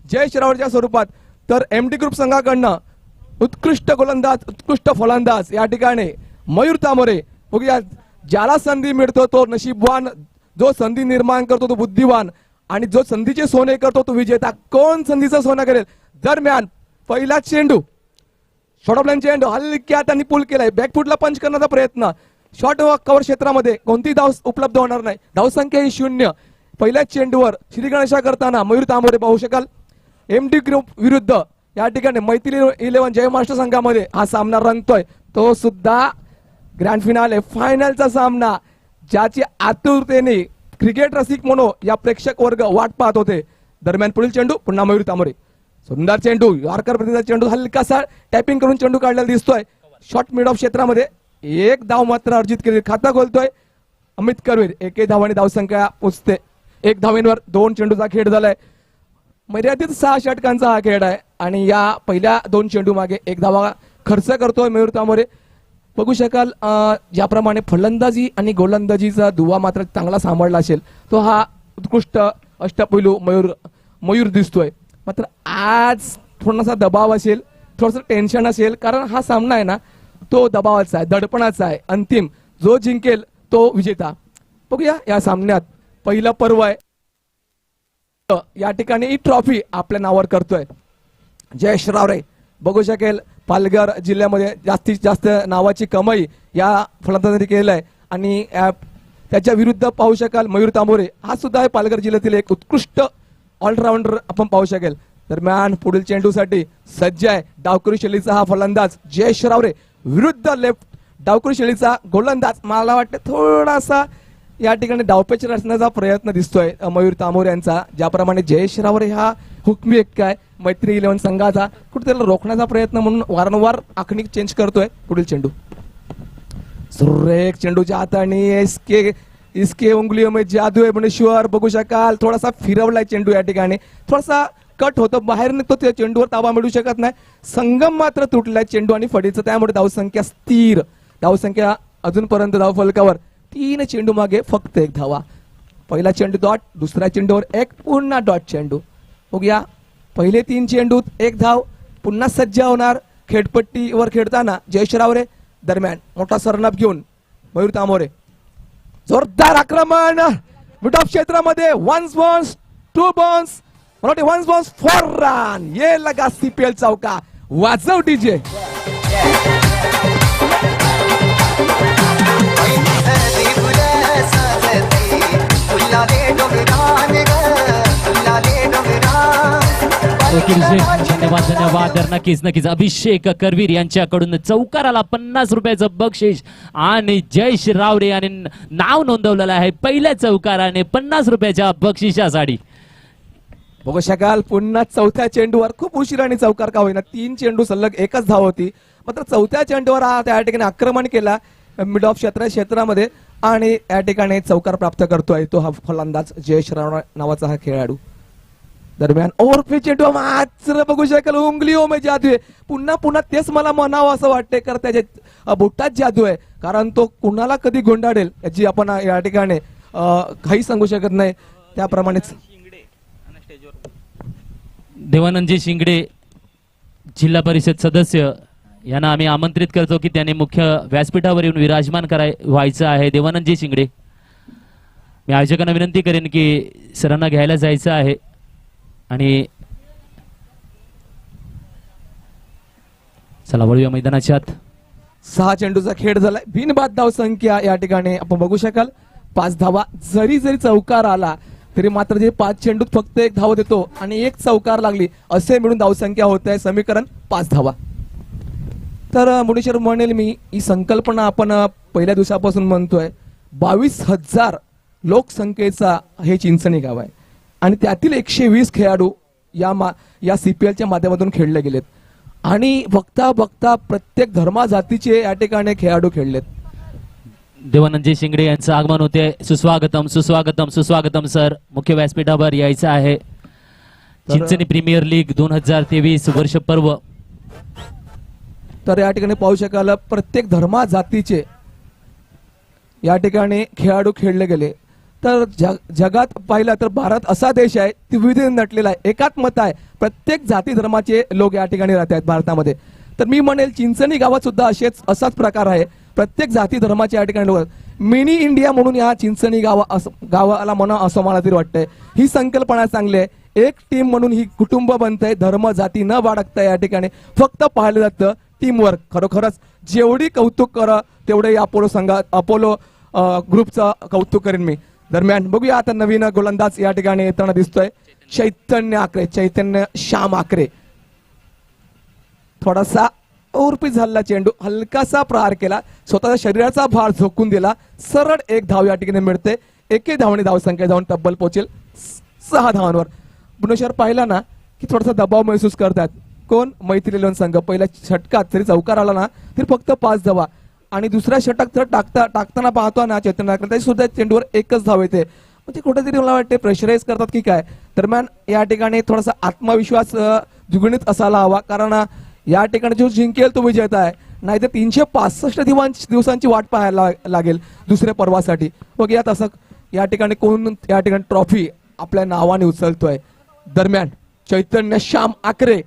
जय शिरावरच्या स्वरूपात. तर MD group संघाकडनं उत्कृष्ट गोलंदाज उत्कृष्ट फलंदाज या ठिकाणी मयूर तामोरे. बघूया ज्याला संधी मिळतो तो नशीबवान, जो संधी निर्माण करतो तो बुद्धिवान आणि जो संधीचे सोने करतो तो विजेता. कोण संधीचं सोनं करेल. दरम्यान पहिला चेंडू शॉर्ट चेंडू हलक्या त्यांनी पुल केलाय. बॅकफुटला पंच करण्याचा प्रयत्न. शॉर्ट कव्हर क्षेत्रामध्ये कोणती धाव उपलब्ध होणार नाही. धावसंख्या ही 0. पहिल्या चेंडूवर श्रीगणेशा करताना मयूर तांबोरे पाहू शकाल. एमडी ग्रुप विरुद्ध या ठिकाणी मैत्री 11 जय महाराष्ट्र संघामध्ये हा सामना रंगतोय. तो सुद्धा ग्रँड फिनाले फायनलचा सामना, ज्याची आतुरतेने क्रिकेट रसिक म्हणून या प्रेक्षक वर्ग वाट पाहत होते. दरम्यान पुढील चेंडू पुन्हा मयूर तांबोरे. सुंदर चेंडू यॉर्कर प्रतिचा चेंडू हलकासा टॅपिंग करून चेंडू काढलेला दिसतोय. शॉर्ट मिड ऑफ क्षेत्रामध्ये एक धाव मात्र अर्जित केली. खाता खोलतोय अमित करवीर. 1 धावांनी धावसंख्या पोचते. 1 धावेंवर 2 चेंडूचा खेळ झालाय. मर्यादित 6 षटकांचा हा खेळ आहे आणि या पहिल्या 2 चेंडू मागे 1 धावा खर्च करतोय मयूर तांबोरे. बघू शकाल ज्याप्रमाणे फलंदाजी आणि गोलंदाजीचा दुवा मात्र चांगला सांभाळला असेल तो हा उत्कृष्ट अष्टपैलू मयूर दिसतोय. मात्र आज थोडासा दबाव असेल, थोडंसं टेन्शन असेल, कारण हा सामना आहे ना तो दबावाचा आहे, दडपणाचा आहे. अंतिम जो जिंकेल तो विजेता. बघूया या सामन्यात पहिलं पर्व आहे. या ठिकाणी ही ट्रॉफी आपल्या नावावर करतोय जय शिरावरे. बघू शकेल पालघर जिल्ह्यामध्ये जास्तीत जास्त नावाची कमाई या फलंदाजांनी केलेलं आहे आणि त्याच्या विरुद्ध पाहू शकाल मयूर तांबोरे. हा सुद्धा आहे पालघर जिल्ह्यातील एक उत्कृष्ट ऑलराऊंडर आपण पाहू शकेल. दरम्यान पुढील चेंडूसाठी सज्ज आहे डावखुरी शैलीचा हा फलंदाज जय शिरावरे विरुद्ध लेफ्ट डावखुरी शैलीचा गोलंदाज. मला वाटतं थोडासा या ठिकाणी डावपेच रचण्याचा प्रयत्न दिसतोय मयूर तांबोरे यांचा. ज्याप्रमाणे जय शिरावरे हा हुकमी एक काय मैत्री 11 संघाचा कुठे त्याला रोखण्याचा प्रयत्न म्हणून वारंवार आखणी चेंज करतोय. पुढील चेंडू सुरेख चेंडूच्या हाताने इसके उंगलियों में जादू है भुवनेश्वर. बघू शकाल थोडासा फिरवलाय चेंडू. या ठिकाणी थोडासा कट होतो, बाहेर निघतो, त्या चेंडूवर ताबा मिळू शकत नाही. संगम मात्र तुटलाय चेंडू आणि फडीचं. त्यामुळे धावसंख्या स्थिर. धावसंख्या अजूनपर्यंत धाव फलकावर 3 चेंडू मागे फक्त 1 धावा. पहिला चेंडू डॉट, दुसऱ्या चेंडूवर 1, पुन्हा डॉट चेंडू. बघूया पहिले 3 चेंडूत 1 धाव. पुन्हा सज्ज होणार खेळपट्टीवर खेळताना जय शिरावरे. दरम्यान मोठा सरनाप घेऊन मयूर तांबोरे. जोरदार आक्रमण मिड ऑफ क्षेत्रामध्ये. 1 बॉन्स 2 बॉन्स 1 बॉन्स 4 रन. ये लगा सीपीएल चौका. वाजव डीजे. धन्यवाद धन्यवाद. तर नक्कीच अभिषेक करवीर यांच्याकडून चौकाराला 50 रुपयाचं बक्षीस आणि जय शिरावरे यांनी नाव नोंदवलेलं आहे पहिल्या चौकाराने 50 रुपयाच्या बक्षिसासाठी. बघू शकाल पुन्हा चौथ्या चेंडूवर खूप उशिराने चौकार का होईना 3 चेंडू सलग 1च धाव होती. मात्र चौथ्या चेंडूवर हा त्या ठिकाणी आक्रमण केला मिड ऑफ क्षेत्रामध्ये आणि या ठिकाणी चौकार प्राप्त करतोय तो हा फलंदाज जय शिरावरे नावाचा हा खेळाडू. दरम्यान ओव्हरफे चेंडू मात्र बघू शकाल उंगलियों में जादू आहे. पुन्हा तेच मला म्हणावं असं वाटतंय, कारण त्याच्या बोटात जादू आहे. कारण तो कुणाला कधी गोंडाळेल याची आपण या ठिकाणी काही सांगू शकत नाही. त्याप्रमाणेच देवानंदजी शिंगडे जिल्हा परिषद सदस्य यांना आम्ही आमंत्रित करतो की त्यांनी मुख्य व्यासपीठावर येऊन विराजमान व्हायचं आहे. देवानंदजी शिंगडे, मी आयोजकांना विनंती करेन की सरांना घ्यायला जायचं आहे आणि चला वळूया मैदानाच्या आत. 6 चेंडूचा खेळ झालाय. बिनबाद धाव संख्या या ठिकाणी आपण बघू शकाल 5 धावा. जरी चौकार आला तरी मात्र जे 5 चेंडूत फक्त 1 धाव देतो आणि 1 चौकार लागली असे मिळून धावसंख्या होत आहे समीकरण 5 धावा. तर मुडेश्वर म्हणेल मी ही संकल्पना आपण पहिल्या दिवसापासून म्हणतोय. 22,000 लोकसंख्येचा हे चिंचणी गाव आहे आणि त्यातील 120 खेळाडू या सीपीएलच्या माध्यमातून खेळले गेलेत आणि बघता प्रत्येक धर्मा जातीचे या ठिकाणी खेळाडू खेळलेत. देवानंदजी शिंगडे यांचं आगमन होते. सुस्वागतम सुस्वागतम सुस्वागतम सर. मुख्य व्यासपीठावर यायचं आहे. चिंचणी प्रीमियर लीग 2023 वर्ष पर्व. तर या ठिकाणी पाहू शकाल प्रत्येक धर्मा जातीचे या ठिकाणी खेळाडू खेळले गेले. तर जगात पाहिलं तर भारत असा देश आहे ती विविधतेने नटलेला आहे, एकात्मता आहे, प्रत्येक जाती धर्माचे लोक या ठिकाणी राहत आहेत भारतामध्ये. तर मी म्हणेल चिंचणी गावात सुद्धा असाच प्रकार आहे, प्रत्येक जाती धर्माचे या ठिकाणी लोक. मिनी इंडिया म्हणून या चिंचणी गावाला म्हणा असं मला तरी वाटतंय. ही संकल्पना चांगली आहे. एक टीम म्हणून ही कुटुंब बनतंय, धर्म जाती न बाळगता या ठिकाणी फक्त पाहिलं जातं टीम वर्क. खरोखरच जेवढी कौतुक करा तेवढे अपोलो ग्रुपचं कौतुक करेन मी. दरम्यान बघूया आता नवीन गोलंदाज या ठिकाणी येताना दिसतोय चैतन्य श्याम आकरे. थोडासा उर्पीत झालेला चेंडू, हलकासा प्रहार केला, स्वतःच्या शरीराचा भार झोकून दिला, सरळ एक धाव या ठिकाणी मिळते. एके धावणे धावसंख्या जाऊन तब्बल पोहोचेल 6 धावांवर. भुवनेश्वर पाहिला ना की थोडासा दबाव महसूस करतात. कोण? मैत्री लोन संघ. पहिल्या षटकात जरी चौकार आला ना तरी फक्त 5 धावा आणि दुसऱ्या षटक जर टाकताना पाहतो ना चैतन्य तरी सुद्धा चेंडूवर एकच धाव येते. म्हणजे कुठेतरी मला वाटते प्रेशराईज करतात की काय. दरम्यान या ठिकाणी थोडासा आत्मविश्वास द्विगुणित असायला हवा, कारण या ठिकाणी जो जिंकेल तो विजेता आहे, नाहीतर 365 दिवसांची वाट पाहायला लागेल दुसऱ्या पर्वासाठी. बघूया तसं या ठिकाणी कोण या ठिकाणी ट्रॉफी आपल्या नावाने उचलतोय. दरम्यान चैतन्य श्याम आकरे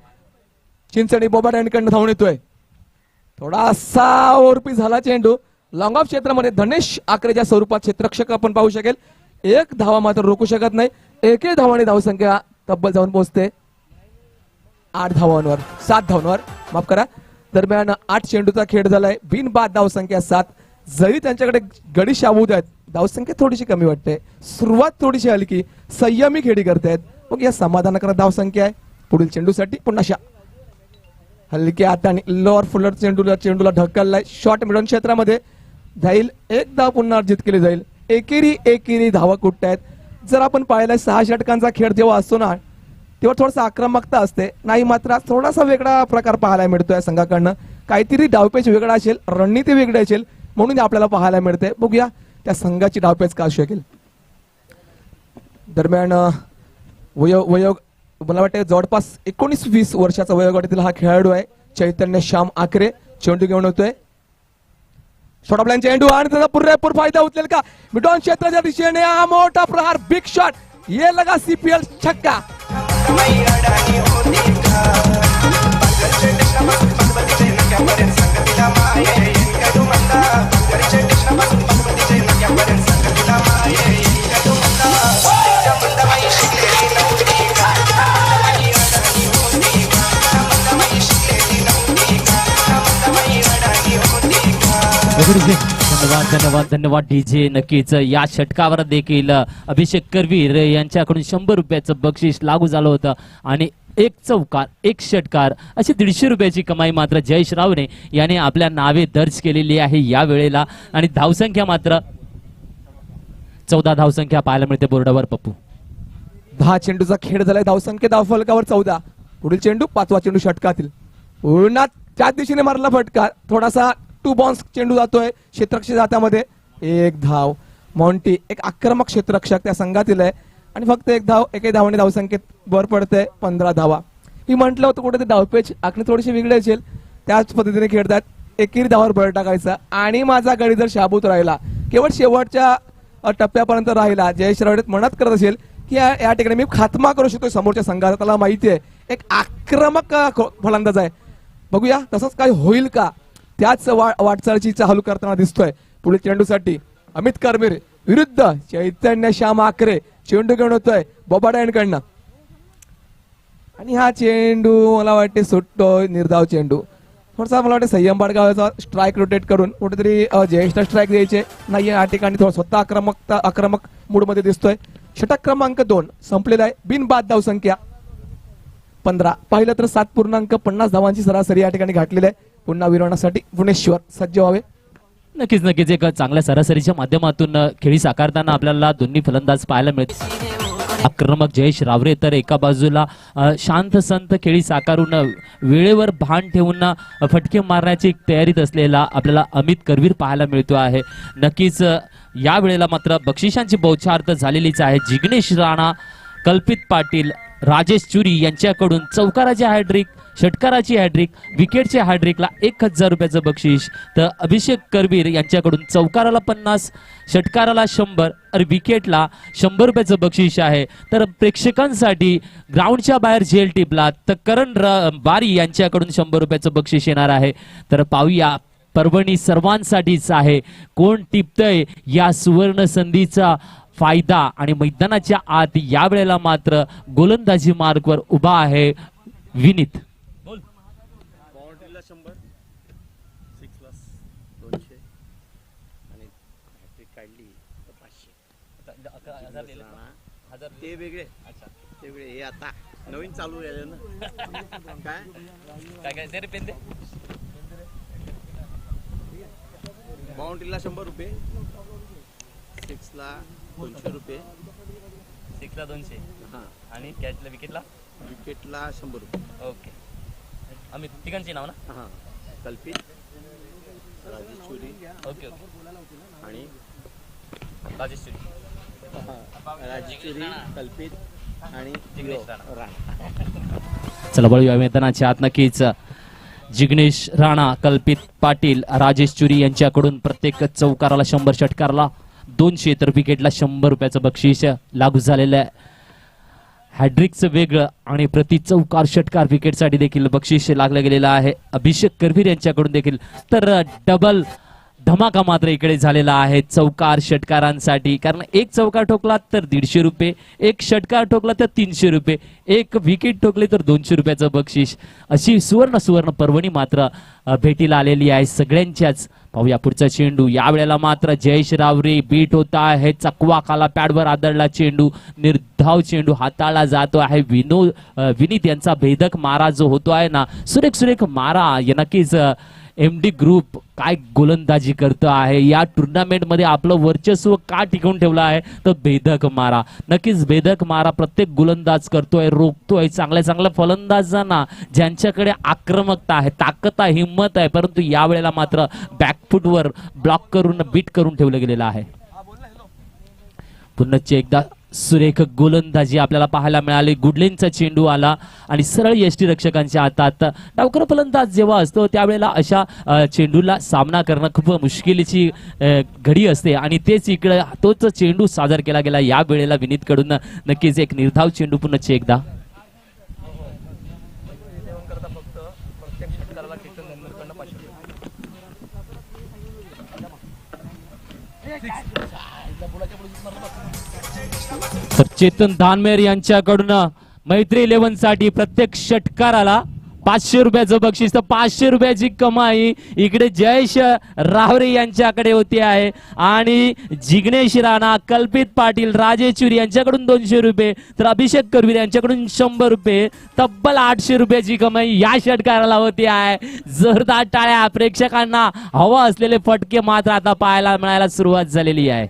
चिंचणी बोबाड यांकडनं धावून येतोय. थोडासा ओरपी झाला चेंडू लॉंग ऑफ क्षेत्रामध्ये धनेश आकरेच्या स्वरूपात क्षेत्ररक्षक आपण पाहू शकेल. एक धावा मात्र रोखू शकत नाही. एके धावाने धावसंख्या तब्बल जाऊन पोहोचते 8 धावांवर, 7 धावांवर, माफ करा. दरम्यान 8 चेंडूचा खेळ झालाय, बिनबाद धावसंख्या 7. जरी त्यांच्याकडे गडी शाबूत आहेत, धावसंख्या थोडीशी कमी वाटते. सुरुवात थोडीशी हलकी, संयमी खेळी करतायत. मग या समाधानकारक धावसंख्या आहे. पुढील चेंडूसाठी पुन्हा हलक्या हाताने लोअर फुलर चेंडूला ढकललाय. शॉट मिडन क्षेत्रामध्ये जाईल, एक धाव पुन्हा अर्जित केली जाईल. एकेरी धावा कुठतायत. जर आपण पाहिलं 6 षटकांचा खेळ जेव्हा असतो ना तेव्हा थोडासा आक्रमकता असते, नाही मात्र थोडासा वेगळा प्रकार पाहायला मिळतोय संघाकडनं. काहीतरी डावपेच वेगळा असेल, रणनीती वेगळी असेल म्हणून आपल्याला पाहायला मिळते. बघूया त्या संघाची डावपेच का असू शकेल. दरम्यान वयोग मला वाटतं जवळपास 19-20 वर्षाचा वयोगटातील हा खेळाडू आहे चैतन्य श्याम आकरे. चेंडू घेऊन होतोय शॉटॉपलाईन चेंडू आणि त्याचा पुरेपूर फायदा उचलेल का मिडॉन क्षेत्राच्या दिशेने. हा मोठा प्रहार, बिग शॉट, ये लगा CPL छक्का. धन्यवाद डीजे. नक्कीच या षटकावर देखील अभिषेक करवीर यांच्याकडून 100 रुपयाचं बक्षीस लागू झालं होतं आणि 1 चौकार 1 षटकार अशी 150 रुपयाची कमाई मात्र जयेश रावणे याने आपल्या नावे दर्ज केलेली आहे या वेळेला. आणि धावसंख्या मात्र 14 धावसंख्या पाहायला मिळते बोर्डावर. पप्पू 10 चेंडूचा खेळ झालाय, धावसंख्या धावफलकावर 14. पुढील चेंडू 5वा चेंडू षटकातील पुन्हा त्याच दिशेने मारला फटका. थोडासा 2 बाउन्स चेंडू जातोय क्षेत्ररक्षक जात्यामध्ये. 1 धाव. मॉन्टी एक आक्रमक क्षेत्ररक्षक त्या संघातील आहे आणि फक्त 1 धाव. एके धावाने धावसंख्येत वर पडते 15 धावा. मी म्हटलं होतं कुठे ते धावपेच आखणी थोडीशी वेगळी असेल, त्याच पद्धतीने खेळतात. एकेरी धावावर भर टाकायचा आणि माझा गडी जर शाबूत राहिला, केवळ शेवटच्या टप्प्यापर्यंत राहिला, जयेश रावणे मनात करत असेल की या ठिकाणी मी खात्मा करू शकतो समोरच्या संघाचा. त्याला माहिती आहे एक आक्रमक फलंदाज आहे. बघूया तसंच काय होईल का. त्याच वाटचालीची चालू करताना दिसतोय. पुढील चेंडूसाठी अमित करवीर विरुद्ध चैतन्य श्याम आकरे. चेंडू घेऊन होतोय बोबाडा यांकडनं आणि हा चेंडू मला वाटते सुटतोय निर्धाव चेंडू. थोडासा मला वाटतं संयम बाळगावाचा स्ट्राईक रोटेट करून कुठेतरी जयेशला स्ट्राईक द्यायचे नाही. या ठिकाणी थोडा स्वतः आक्रमक मूडमध्ये दिसतोय. षटक क्रमांक 2 संपलेला आहे. बिनबाद धावसंख्या 15. पाहिलं तर 7.50 धावांची सरासरी या ठिकाणी घातलेली आहे. पुन्हा विरवण्यासाठी भुवनेश्वर सज्ज व्हावे. नक्कीच एक चांगल्या सरासरीच्या माध्यमातून खेळी साकारताना आपल्याला दोन्ही फलंदाज पाहायला मिळते. आक्रमक जयेश रावरे तर एका बाजूला शांत संत खेळी साकारून वेळेवर भान ठेवून फटके मारण्याची तयारीत असलेला आपल्याला अमित करवीर पाहायला मिळतो आहे. नक्कीच या वेळेला मात्र बक्षिसांची बौछार्थ झालेलीच आहे. जिग्नेश राणा, कल्पित पाटील, राजेश चुरी यांच्याकडून चौकाराची हॅड्रिक, षटकाराची हॅड्रिक, विकेटच्या हॅड्रिकला 1000 रुपयाचं बक्षीस, तर अभिषेक करवीर यांच्याकडून चौकाराला 50, षटकाराला 100 आणि विकेटला 100 रुपयाचं बक्षीस आहे. तर प्रेक्षकांसाठी ग्राउंडच्या बाहेर झेल टिपला तर करण बारी यांच्याकडून 100 रुपयाचं बक्षीस येणार आहे. तर पाहूया पर्वणी सर्वांसाठीच आहे, कोण टिपतय या सुवर्ण संधीचा फायदा. आणि मैदानाच्या आत या वेळेला मात्र गोलंदाजी मार्कवर उभा आहे विनीत. बाउंड्रीला 100, 6ला 200 आणि हॅट्रिक काढली तर 500. ते वेगळे, अच्छा ते वेगळे. हे आता नवीन चालू आहे ना. काय ते रे पेंदे. बाउंड्रीला 100 रुपये, 6ला 200 रुपये, 6ला 200 हां आणि कॅचला विकेटला 100 रुपये. ओके. आम्ही तिघांची नाव ना. हां कल्पित, राजेश चुरी ओके आणि राजेश चुरी, राजेश चुरी, कल्पित आणि जिग्नेश राणा. चला बघूया मैदानाच्या आत नक्कीच जिग्नेश राणा, कल्पित पाटील, राजेश चुरी यांच्याकडून प्रत्येक चौकाराला 100, षटकाराला 200 तर विकेटला 100 रुपयाचं बक्षीस लागू झालेलं आहे. हॅड्रिकचं वेगळं आणि प्रति चौकार षटकार विकेटसाठी देखील बक्षीस लागलं गेलेलं आहे. अभिषेक करवीर यांच्याकडून देखील तर डबल धमाका मात्र इकडे झालेला आहे चौकार षटकारांसाठी. कारण एक चौकार ठोकला तर 150 रुपये, एक षटकार ठोकला तर 300 रुपये, एक विकेट ठोकली तर 200 रुपयाचं बक्षीस. अशी सुवर्ण पर्वणी मात्र भेटीला आलेली आहे सगळ्यांच्याच. पाहूया पुढचा चेंडू. या वेळेला मात्र जयेश रावरे बीट होता आहे. चकवा खाला पॅडवर आदळला चेंडू, निर्धाव चेंडू हाताळला जातो आहे. विनीत यांचा भेदक मारा जो होतो आहे ना, सुरेख मारा. नक्कीच MD ग्रुप काय गोलंदाजी करतो आहे या टुर्नामेंट मध्ये, आपलं वर्चस्व का टिकवून ठेवलं आहे तर भेदक मारा. नक्कीच भेदक मारा प्रत्येक गोलंदाज करतोय, रोखतोय चांगल्या फलंदाजांना ज्यांच्याकडे आक्रमकता आहे, ताकद आहे, हिंमत आहे, परंतु या वेळेला मात्र बॅकफुटवर ब्लॉक करून बीट करून ठेवलं गेलेलं आहे. पुन्हा एकदा सुरेख गोलंदाजी आपल्याला पाहायला मिळाली. गुडलेनचा चेंडू आला आणि सरळ यष्टी रक्षकांच्या हातात. डावकर फलंदाज जेव्हा असतो त्यावेळेला अशा चेंडूला सामना करणं खूप मुश्किलीची घडी असते आणि तेच इकडे तोच चेंडू सादर केला गेला या वेळेला विनीत कडून. नक्कीच एक निर्धाव चेंडू पुन्हा एकदा. तर चेतन धानमेर यांच्याकडून मैत्री 11 साठी प्रत्येक षटकाराला 500 रुपयाचं बक्षीस, तर 500 रुपयाची कमाई इकडे जयेश रावरे यांच्याकडे होती आहे. आणि जिग्नेश राणा, कल्पित पाटील, राजेश चुरी यांच्याकडून 200 रुपये तर अभिषेक करवीर यांच्याकडून 100 रुपये, तब्बल 800 रुपयाची कमाई या षटकाराला होती आहे. जोरदार टाळ्या. प्रेक्षकांना हवा असलेले फटके मात्र आता पाहायला मिळायला सुरुवात झालेली आहे.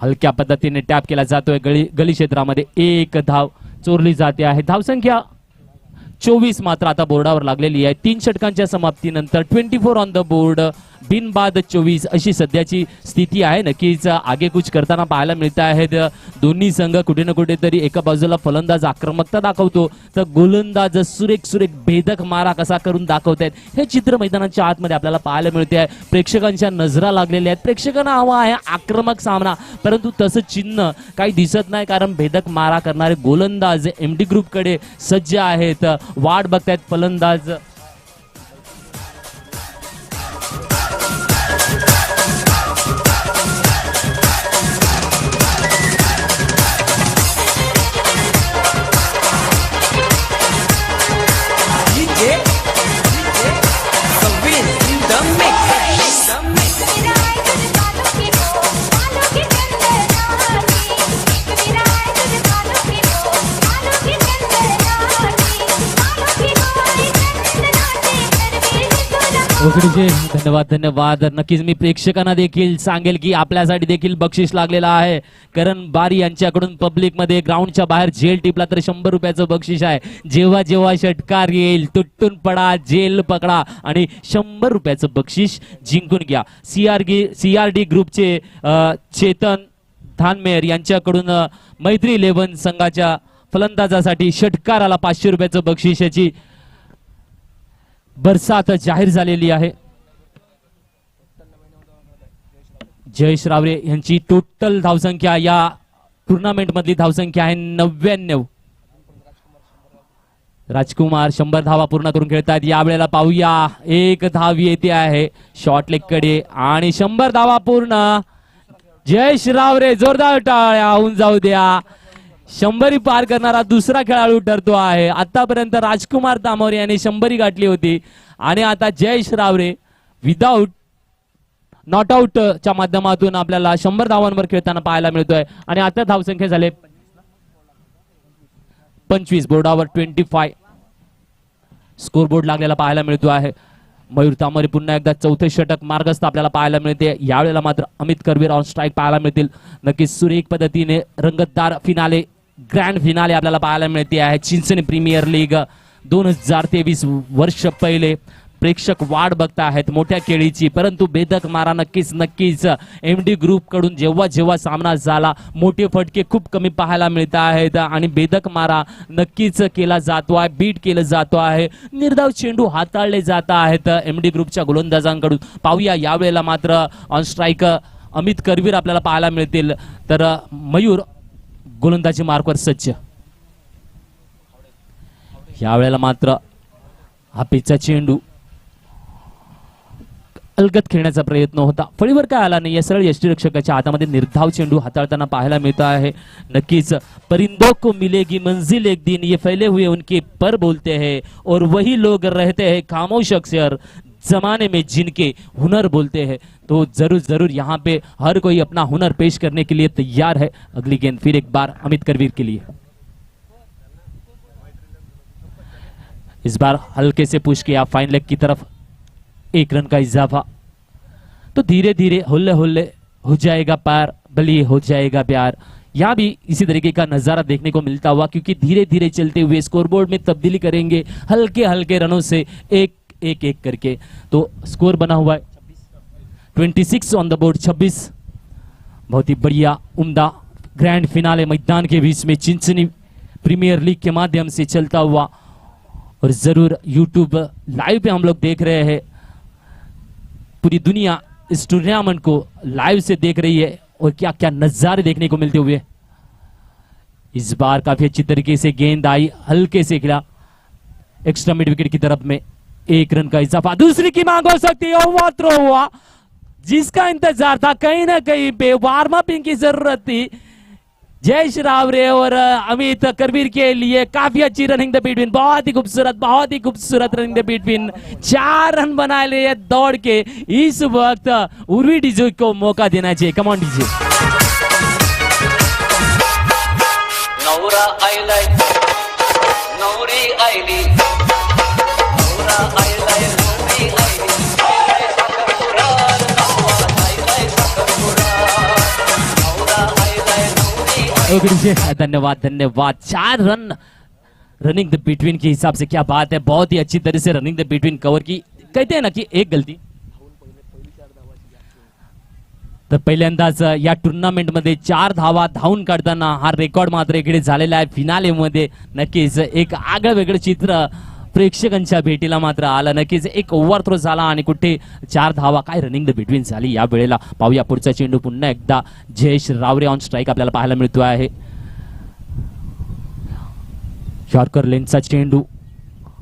हलक्या पद्धतीने टॅप केला जातोय गली क्षेत्रामध्ये. एक धाव चोरली जाते आहे. धावसंख्या 24 मात्र आता बोर्डावर लागलेली आहे. 3 षटकांच्या समाप्तीनंतर 24 ऑन द बोर्ड, बिनबाद 24 अशी सध्याची स्थिती आहे. नक्कीच आगेकूच करताना पाहायला मिळत आहेत दोन्ही संघ. कुठे ना कुठेतरी एका बाजूला फलंदाज आक्रमकता दाखवतो तर गोलंदाज सुरेख भेदक मारा कसा करून दाखवतायत हे चित्र मैदानाच्या आतमध्ये आपल्याला पाहायला मिळते आहे. प्रेक्षकांच्या नजरा लागलेल्या आहेत. प्रेक्षकांना हवा आहे आक्रमक सामना, परंतु तसं चिन्ह काही दिसत नाही. कारण भेदक मारा करणारे गोलंदाज MD ग्रुप कडे सज्ज आहेत. वाट बघतायत फलंदाज. धन्यवाद. नक्कीच मी प्रेक्षकांना देखील सांगेल की आपल्यासाठी देखील बक्षीस लागलेला आहे. करण बारी यांच्याकडून पब्लिक मध्ये ग्राउंडच्या बाहेर झेल टिपला तर 100 रुपयाचं बक्षीस आहे. जेव्हा षटकार येईल तुटून पडा, जेल पकडा आणि 100 रुपयाचं बक्षीस जिंकून घ्या. CRD ग्रुपचे चेतन थानमेर यांच्याकडून मैत्री 11 संघाच्या फलंदाजासाठी षटकाराला 500 रुपयाचं बक्षिसाची बरसात जाहीर झालेली आहे. जयेश रावरे यांची टोटल धावसंख्या या टुर्नामेंट मधली धावसंख्या आहे 99. राजकुमार 100 धावा पूर्ण करून खेळतात. यावेळेला पाहूया एक धाव येते आहे शॉर्ट लेग कडे आणि 100 धावा पूर्ण. जयेश रावरे जोरदार टाळ्या होऊन जाऊ द्या. 100 पार करणारा दुसरा खेळाडू ठरतो आहे. आतापर्यंत राजकुमार तामोरे यांनी 100 गाठली होती आणि आता जयेश रावरे विदाऊट नॉट आउट च्या माध्यमातून आपल्याला 100 धावांवर खेळताना पाहायला मिळतोय. आणि आता धावसंख्या झाले 25. बोर्डावर 25 स्कोर बोर्ड लागलेला पाहायला मिळतो आहे. मयूर तामोरे पुन्हा एकदा चौथे षटक मार्गस्थ आपल्याला पाहायला मिळते. यावेळेला मात्र अमित करवीर ऑन स्ट्राईक पाहायला मिळतील. नक्कीच सुरेख पद्धतीने रंगतदार फिनाले ग्रँड फिनाले आपल्याला पाहायला मिळते आहे. चिंचणी प्रीमियर लीग 2023 वर्ष पहिले प्रेक्षक वाट बघता आहेत मोठ्या केळीची. परंतु बेधक मारा नक्कीच एमडी ग्रुप कडून जेव्हा जेव्हा सामना झाला मोठे फटके खूप कमी पाहायला मिळत आहेत आणि बेधक मारा नक्कीच केला जातो आहे. बीट केलं जातो आहे. निर्धाव चेंडू हाताळले जात आहेत एमडी ग्रुपच्या गोलंदाजांकडून. पाहूया यावेळेला मात्र ऑन स्ट्राईक अमित करवीर आपल्याला पाहायला मिळतील तर मयूर गोलंदाजी मार्कवर सज्ज. यावेळेला मात्र हा पिचचा चेंडू अलगत खेळण्याचा प्रयत्न होता. फळीवर काय आला नाही. सरळ यष्टीरक्षकाच्या हातामध्ये निर्धाव चेंडू हाताळताना पाहायला मिळत आहे. नक्कीच परिंदों को मिलेगी मंजिल एक दिन ये फैले हुए उनके पर बोलते हैं और वही लोग रहते हैं खामोश अक्सर जमाने में जिनके हुनर बोलते हैं. तो जरूर यहाँ पे हर कोई अपना हुनर पेश करने के लिए तैयार है. अगली गेंद फिर एक बार अमित करवीर के लिए. इस बार हल्के से पुश किया फाइन लेग की तरफ. 1 रन का इजाफा. तो धीरे धीरे हुल्ले हुल्ले हो जाएगा पार बली हो जाएगा प्यार. यहाँ भी इसी तरीके का नजारा देखने को मिलता हुआ क्योंकि धीरे धीरे चलते हुए स्कोरबोर्ड में तब्दीली करेंगे हल्के हल्के रनों से एक करके. तो स्कोर बना हुआ है 26 ऑन द बोर्ड. 26 बहुत ही बढ़िया उम्दा ग्रैंड फिनाले मैदान के बीच में चिंचनी प्रीमियर लीग के माध्यम से चलता हुआ और जरूर यूट्यूब लाइव पे हम लोग देख रहे हैं. पूरी दुनिया इस टूर्नामेंट को लाइव से देख रही है और क्या क्या नजारे देखने को मिलते हुए. इस बार काफी अच्छी तरीके से गेंद आई हल्के से खिला एक्स्ट्रा मिड विकेट की तरफ में. 1 रन का इजाफा. दूसरी की मांग हो सकती है. ओवर थ्रो हुआ जिसका इंतजार था. कहीं ना कहीं पे वार्म अपिंग की जरूरत थी जयेश रावरे और अमित करवीर के लिए. काफी अच्छी रनिंग द बिटवीन. बहुत ही खूबसूरत रनिंग द बिटवीन. 4 रन बना लिए दौड़ के. इस वक्त उर्वी डीजे को मौका देना चाहिए. Come on DJ. नौरा आइलाई नौरी आइली नौरा आइलाई नौरी आइली धन्यवाद. 4 रन रनिंग द बिटवीन के हिसाब से क्या बात है. बहुत ही अच्छी तरह से रनिंग द बिटवीन कवर की. कहते हैं ना कि एक गलती. तर पहिल्यांदाच या टुर्नामेंट मध्ये 4 धावा धावून काढताना हा रेकॉर्ड मात्र इकडे झालेला आहे. फिनाले मध्ये नक्कीच एक आगळं वेगळं चित्र प्रेक्षकांच्या भेटीला मात्र आलं. नक्कीच एक ओव्हर थ्रो झाला आणि कुठे 4 धावा. काय रनिंग द बिटवीन झाली या वेळेला. पाहूया पुढचा चेंडू पुन्हा एकदा जयेश रावरे ऑन स्ट्राईक आपल्याला पाहायला मिळतो आहे. यॉर्कर लेनचा चेंडू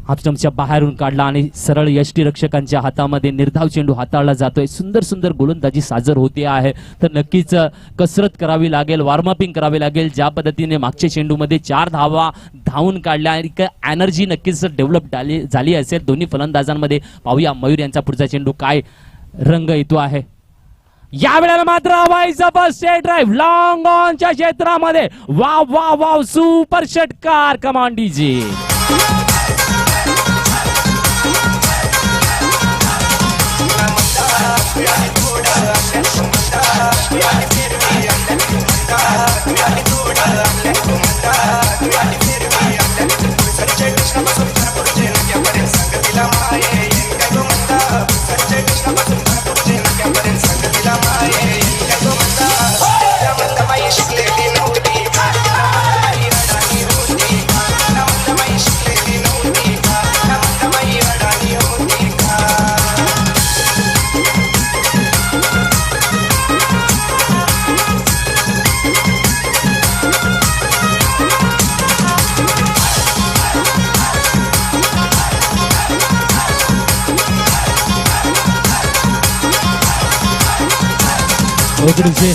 हाफस्टंपच्या बाहेरून काढला आणि सरळ यष्टीरक्षकांच्या हातामध्ये निर्धाव चेंडू हाताळला जातोय. सुंदर गोलंदाजी साजर होते आहे. तर नक्कीच कसरत करावी लागेल. वॉर्मअपिंग करावी लागेल. ज्या पद्धतीने मागच्या चेंडूमध्ये 4 धावा धावून काढल्या आणि एनर्जी नक्कीच डेव्हलप झाली असेल दोन्ही फलंदाजांमध्ये. पाहूया मयूर यांचा पुढचा चेंडू काय रंग येतो आहे. या वेळेला मात्र हवाईचा फर्स्ट स्ट्रेट ड्राइव्ह लॉंग ऑनच्या क्षेत्रामध्ये. वाव सुपर षटकार. Come on DJ. ओगडूचे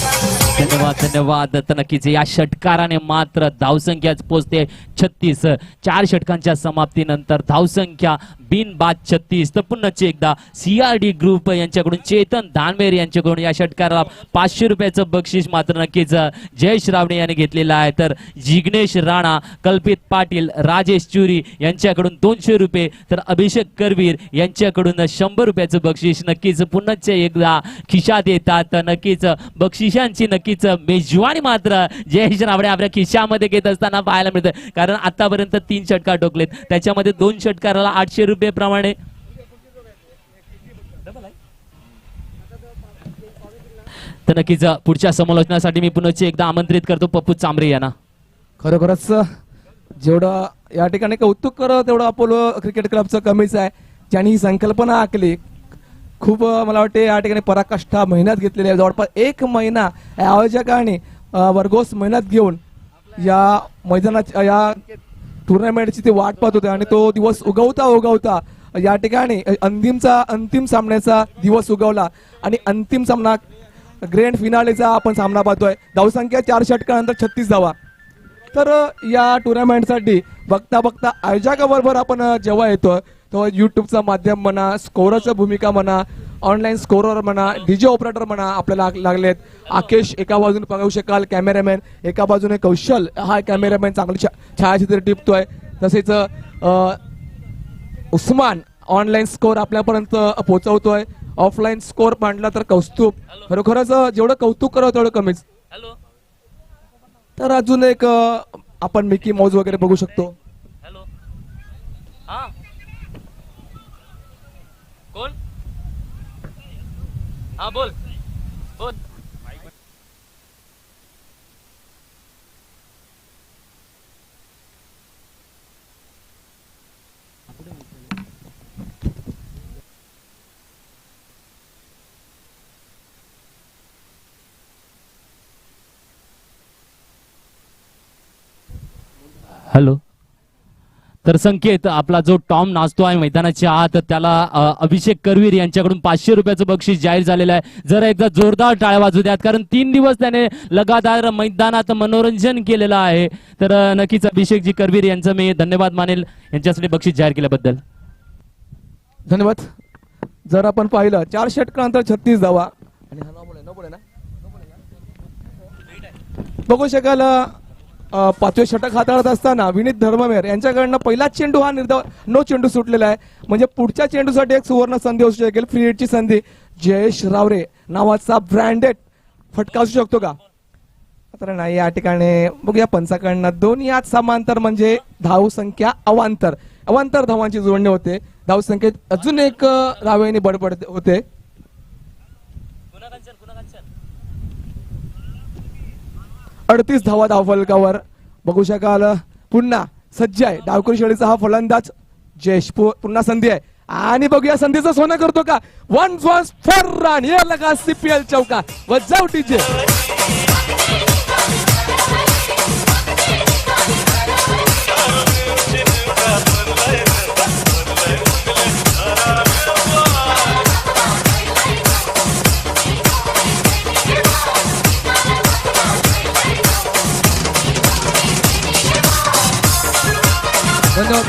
धन्यवाद धन्यवाद. तर नक्कीच या षटकाराने मात्र धावसंख्या पोहोचते 36. 4 षटकांच्या समाप्तीनंतर धावसंख्या बिनबाद 36. तर पुन्हा एकदा CRD ग्रुप यांच्याकडून चेतन दानवेर यांच्याकडून या षटकाराला 500 रुपयाचं बक्षीस मात्र नक्कीच जयेश रावणे यांनी घेतलेलं आहे. तर जिग्नेश राणा, कल्पित पाटील, राजेश चुरी यांच्याकडून 200 रुपये, तर अभिषेक करवीर यांच्याकडून 100 रुपयाचं बक्षीस नक्कीच पुन्हा एकदा खिशात येतात. तर नक्कीच बक्षिसांची नक्कीच मेजवानी मात्र जयेश रावणे आपल्या खिशामध्ये घेत असताना पाहायला मिळतं. कारण आतापर्यंत 3 षटकार ठोकलेत, त्याच्यामध्ये 2 षटकाराला 800 रुपये प्रमाणे. तर नक्कीच पुढच्या समालोचनासाठी मी पुन्हा एकदा आमंत्रित करतो पप्पू चांबरे यांना. खरोखरच जेवढं या ठिकाणी कौतुक करत तेवढं अपोलो क्रिकेट क्लबचं कमीच आहे. ज्यांनी ही संकल्पना आखली, खूप मला वाटते या ठिकाणी पराकाष्ठा मेहनत घेतलेली आहे. जवळपास 1 महिना या आयोजकांनी वर्गोस मेहनत घेऊन या मैदानाच्या या टुर्नामेंटची ते वाट पाहत होते आणि तो दिवस उगवता या ठिकाणी अंतिम सामन्याचा दिवस उगवला आणि अंतिम सामना ग्रँड फिनालेचा आपण सामना पाहतोय. धावसंख्या 4 षटकानंतर 36 धावा. तर या टुर्नामेंटसाठी बघता आयोजकाबरोबर आपण जेव्हा येतो तेव्हा युट्यूबचं माध्यम म्हणा, स्कोररचं भूमिका म्हणा, ऑनलाईन स्कोरर म्हणा, डीजे ऑपरेटर म्हणा आपल्याला लागलेत. आकेश एका बाजूने पाहू शकाल, कॅमेरामॅन एका बाजूने, कौशल हा कॅमेरामॅन चांगली छायाचित्र टिपतोय. तसेच उस्मान ऑनलाईन स्कोर आपल्यापर्यंत पोहोचवतोय. ऑफलाईन स्कोर मांडला तर कौस्तुभ. खरोखरच जेवढं कौतुक करावं तेवढं कमीच. तर अजून एक आपण मिकी माऊस वगैरे बघू शकतो. हॅलो, हा कोण? हा बोल बोल. हॅलो. तर संकेत आपला जो टॉम नाचतो आहे मैदानाच्या आत, त्याला अभिषेक करवीर यांच्याकडून 500 रुपयाचं बक्षीस जाहीर झालेलं आहे. जरा एकदा जोरदार टाळ्या वाजू द्यात, कारण 3 दिवस त्याने लगातार मैदानात मनोरंजन केलेलं आहे. तर नक्कीच अभिषेकजी करवीर यांचं मी धन्यवाद मानेल यांच्यासाठी बक्षीस जाहीर केल्याबद्दल. धन्यवाद. जर आपण पाहिलं 4 षटकानंतर 36 धावा आणि बघू शकाल 5वे षटक हाताळत असताना विनीत धर्ममेर यांच्याकडनं पहिला चेंडू हा नो चेंडू सुटलेला आहे. म्हणजे पुढच्या चेंडूसाठी एक सुवर्ण संधी असू शकेल, फ्री हिटची संधी. जयेश रावरे नावाचा ब्रँडेड फटका असू शकतो का? तर नाही. या ठिकाणी बघूया पंचाकडनं 2 यात समांतर म्हणजे धावसंख्या अवांतर धावांची जोडणी होते. धावसंख्येत अजून एक रावेने बडबड होते. 38 धावा धावफलकावर बघू शकाल. पुन्हा सज्ज आहे डावखुरी शैलीचा हा फलंदाज जयेश. पुन्हा संधी आहे आणि बघूया संधीचं सोनं करतो का? 1 4 रन. ये लगा CPL चौका व जाऊ डीजे. धन्यवाद.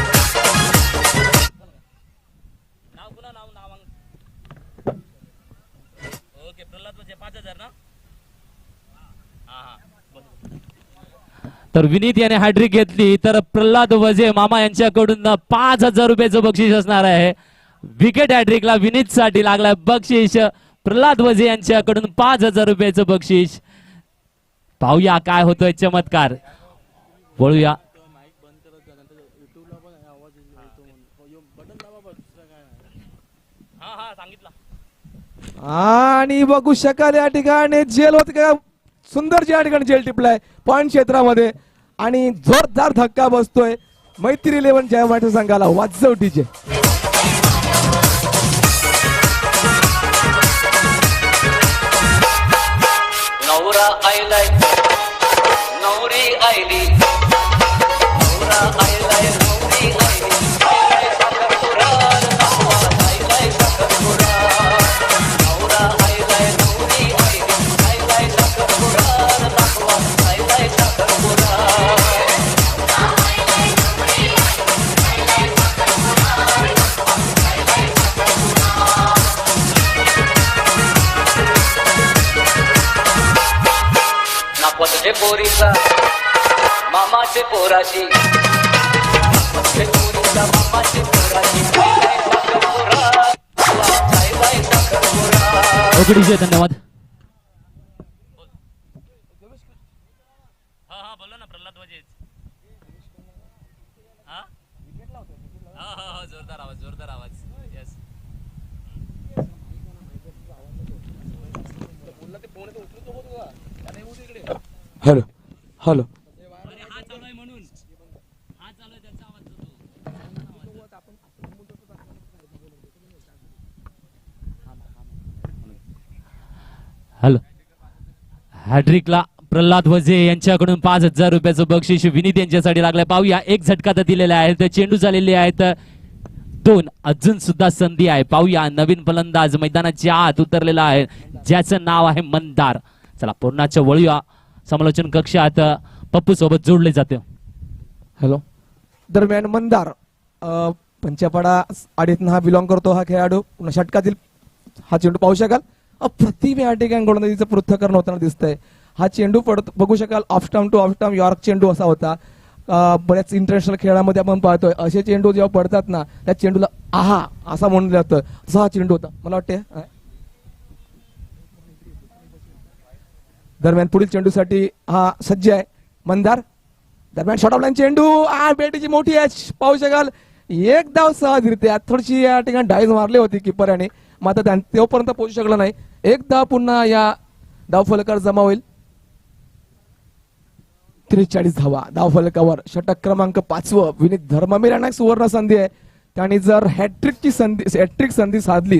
तर विनीत याने हॅट्रिक घेतली तर प्रल्हाद वजे मामा यांच्याकडून 5000 रुपयाचं बक्षीस असणार आहे. विकेट हॅट्रिकला विनीत साठी लागलाय बक्षीस. प्रल्हाद वजे यांच्याकडून 5000 रुपयाचं बक्षीस. पाहूया काय होतोय चमत्कार. वळूया. आणि बघू शकाल या ठिकाणी जेल होत का? सुंदर या ठिकाणी जेल टिपलाय पॉइंट क्षेत्रामध्ये आणि जोरदार धक्का बसतोय मैत्री 11 जय संघाला. वाजव डीजे. नवरा आयलाय नवरी आयली नवरा आयलाय नवरी आयली आयलाय साखरपुडा आयलाय साखरपुडा नवरा आयलाय नवरी आयली आयलाय पोरीचा मामाचे पोराशी हे पोरीचा मामाचे पोराशी ओके डीजे धन्यवाद. हा बोला ना प्रल्हाद वजेच. जोरदार आवाज जोरदार आवाज. येस हॅलो हॅलो हा चालू आहे म्हणून हा चालू आहे त्याचा आवाज हॅलो. हॅड्रिकला प्रल्हाद वजे यांच्याकडून 5,000 रुपयाचं बक्षीस विनीत यांच्यासाठी लागलंय. पाहूया एक झटका तर दिलेला आहे तर चेंडू झालेले आहेत 2. अजून सुद्धा संधी आहे. पाहूया नवीन फलंदाज मैदानाच्या आत उतरलेला आहे ज्याचं नाव आहे मंदार. चला पूर्णाच्या वळूया समालोचन कक्षात पप्पू सोबत जोडले जाते. हॅलो. दरम्यान मंदार पंचपाडा आडीतनं हा बिलॉंग करतो हा खेळाडू. पुन्हा षटकातील हा चेंडू पाहू शकाल. अप्रतिम या ठिकाणी गोलंदाजीचं पृथ्थकरण होताना दिसतंय. हा चेंडू बघू शकाल off stump two off stump York चेंडू असा होता. बऱ्याच इंटरनॅशनल खेळामध्ये आपण पाहतोय असे चेंडू जेव्हा पडतात ना त्या चेंडूला आहा असा म्हणलं जातं. तसा हा चेंडू होता मला वाटते. दरम्यान पुढील चेंडूसाठी हा सज्ज आहे मंदार. दरम्यान शॉर्ट ऑफ लाईन चेंडू बेटीची मोठी आहे पाहू शकाल. एक धाव सहजरित्या थोडीशी या ठिकाणी डाईज मारली होती किपराने मात्र तोपर्यंत पोहोचू शकला नाही. एक धाव पुन्हा या धाव फलकावर जमा होईल. 43 धावा धाव फलकावर. षटक क्रमांक 5 विनीत धर्मवीर यांना एक सुवर्ण संधी आहे. त्याने जर हॅट्रिक संधी साधली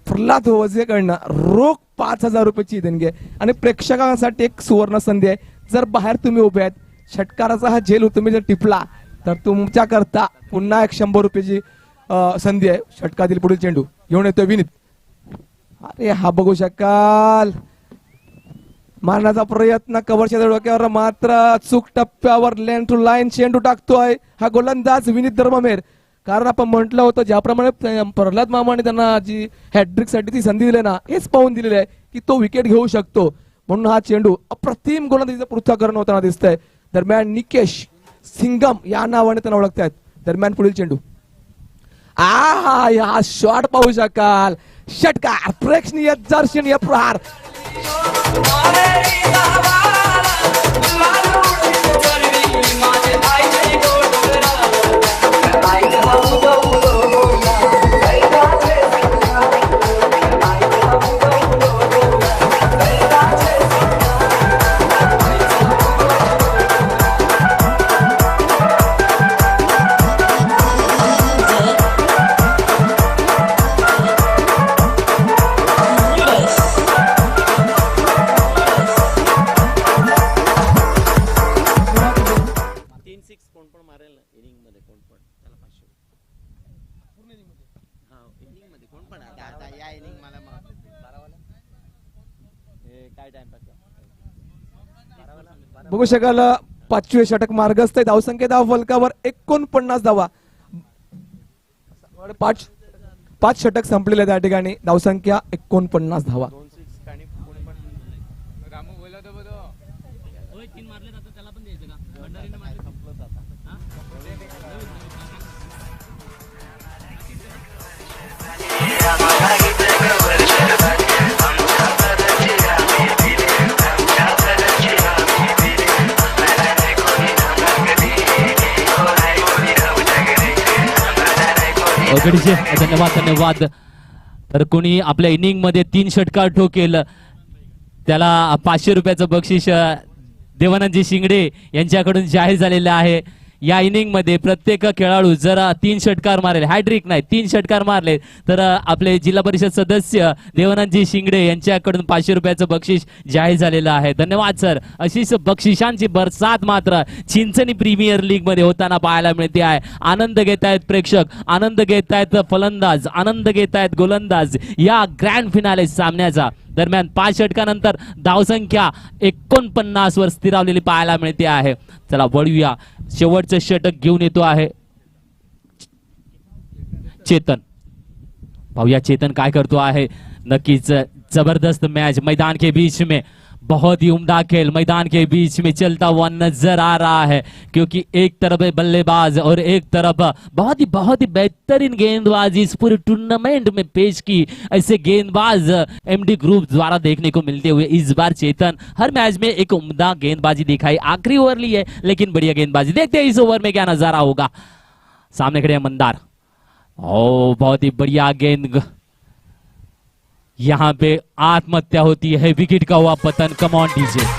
प्रल्हाद वजेकडनं रोख 5,000 रुपयाची देणगी आहे आणि प्रेक्षकांसाठी एक सुवर्ण संधी आहे. जर बाहेर तुम्ही उभे आहेत षटकाराचा हा झेल तुम्ही जर टिपला तर तुमच्या करता पुन्हा एक 100 रुपयाची संधी आहे. षटकातील पुढील चेंडू घेऊन येतोय विनीत. अरे हा बघू शकाल मारण्याचा प्रयत्न कव्हरच्या डोक्यावर मात्र चूक टप्प्यावर लेन टू लाईन चेंडू टाकतोय हा गोलंदाज विनीत धर्ममेर. कारण आपण म्हटलं होतं ज्याप्रमाणे प्रल्हाद मामाने त्यांना जी हॅट्रिक साठी ती संधी दिली ना हेच पाहून दिलेली आहे की तो विकेट घेऊ शकतो म्हणून हा चेंडू अप्रतिम गोलंदाजीचं पृथ्थकरण होताना दिसतंय. दरम्यान निकेश सिंगम या नावाने त्यांना ओळखतायत. दरम्यान पुढील चेंडू हा शॉट पाहू शकाल. षटकार प्रेक्षणीय दर्शनीय प्रहार. बघू शकाल 5वे षटक मार्गस्थ आहे. धावसंख्या धाव फलकावर 49 धावा. 5 षटक संपलेले आहेत त्या ठिकाणी. धावसंख्या 49 धावा. धन्यवाद धन्यवाद. तर कोणी आपल्या इनिंग मध्ये 3 षटकार ठोकेल त्याला 500 रुपयाचं बक्षीस देवानंदजी शिंगडे यांच्याकडून जाहीर झालेलं आहे. या इनिंग मध्ये प्रत्येक खेळाडू जर 3 षटकार मारले हॅट्रिक नाही 3 षटकार मारले तर आपले जिल्हा परिषद सदस्य देवानंदजी शिंगडे यांच्याकडून 500 रुपयाचं बक्षीस जाहीर झालेलं आहे. धन्यवाद सर. अशीच बक्षिसांची बरसात मात्र चिंचणी प्रीमियर लीग मध्ये होताना पाहायला मिळते आहे. आनंद घेत आहेत प्रेक्षक, आनंद घेत आहेत फलंदाज, आनंद घेत आहेत गोलंदाज या ग्रँड फिनाले सामन्याचा. दरम्यान 5 षटकानंतर धावसंख्या 49 वर स्थिरावलेली पाहायला मिळते आहे. चला वळूया. शेवटचं षटक घेऊन येतो आहे चेतन. पाहूया चेतन काय करतो आहे. नक्कीच जबरदस्त मैच मैदान के बीच में बहुत ही उम्दा खेल मैदान के बीच में चलता हुआ नजर आ रहा है, क्योंकि एक तरफ है बल्लेबाज और एक तरफ बहुत ही बेहतरीन गेंदबाजी इस पूरे टूर्नामेंट में पेश की। ऐसे गेंदबाज एमडी ग्रुप द्वारा देखने को मिलते हुए इस बार चेतन हर मैच में एक उम्दा गेंदबाजी दिखाई। आखिरी ओवर ली है लेकिन बढ़िया गेंदबाजी। देखते हैं इस ओवर में क्या नजारा होगा। सामने खड़े हैं मंदार। ओ बहुत ही बढ़िया गेंद, यहां पे आत्महत्या होती है, विकेट का हुआ पतन। कम ऑन डीजे।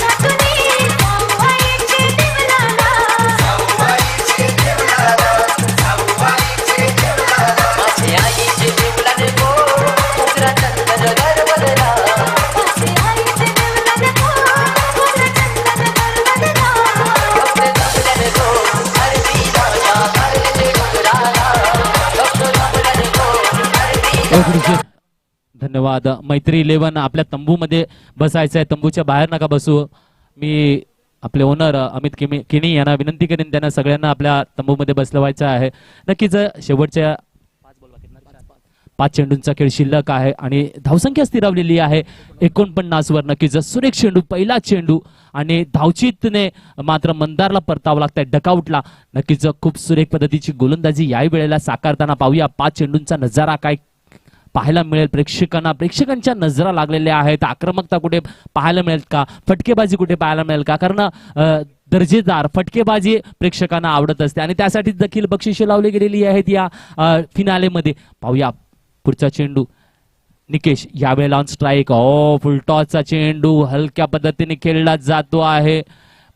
धन्यवाद। मैत्री 11 आपल्या तंबूमध्ये बसायचं आहे, तंबूच्या बाहेर नका बसू। मी आपले ओनर अमित किनी यांना विनंती करेन त्यांना सगळ्यांना आपल्या तंबूमध्ये बसवायचं आहे। नक्कीच शेवटच्या 5 चेंडूंचा खेळ शिल्लक आहे आणि धावसंख्या स्थिरावलेली आहे 49 वर। नक्कीच सुरेख चेंडू, पहिला चेंडू आणि धावचीतने मात्र मंदारला परतावं लागतंय डकआउटला। नक्कीच खूप सुरेख पद्धतीची गोलंदाजी याही वेळेला साकारताना पाहूया। 5 चेंडूंचा नजारा काय पाहायला मिळेल प्रेक्षकांच्या नजरा लागलेल्या आहेत। आक्रमकता कुठे पाहायला मिळेल का, फटकेबाजी कुठे पाहायला मिळेल का, कारण दर्जेदार फटकेबाजी प्रेक्षकांना आवडत असते आणि त्यासाठी देखील बक्षिसे लावली गेलेली आहेत या फिनालेमध्ये। पाहूया पुढचा चेंडू, निकेश यावेळेला ऑन स्ट्राईक। फुलटॉसचा चेंडू हलक्या पद्धतीने खेळला जातो आहे,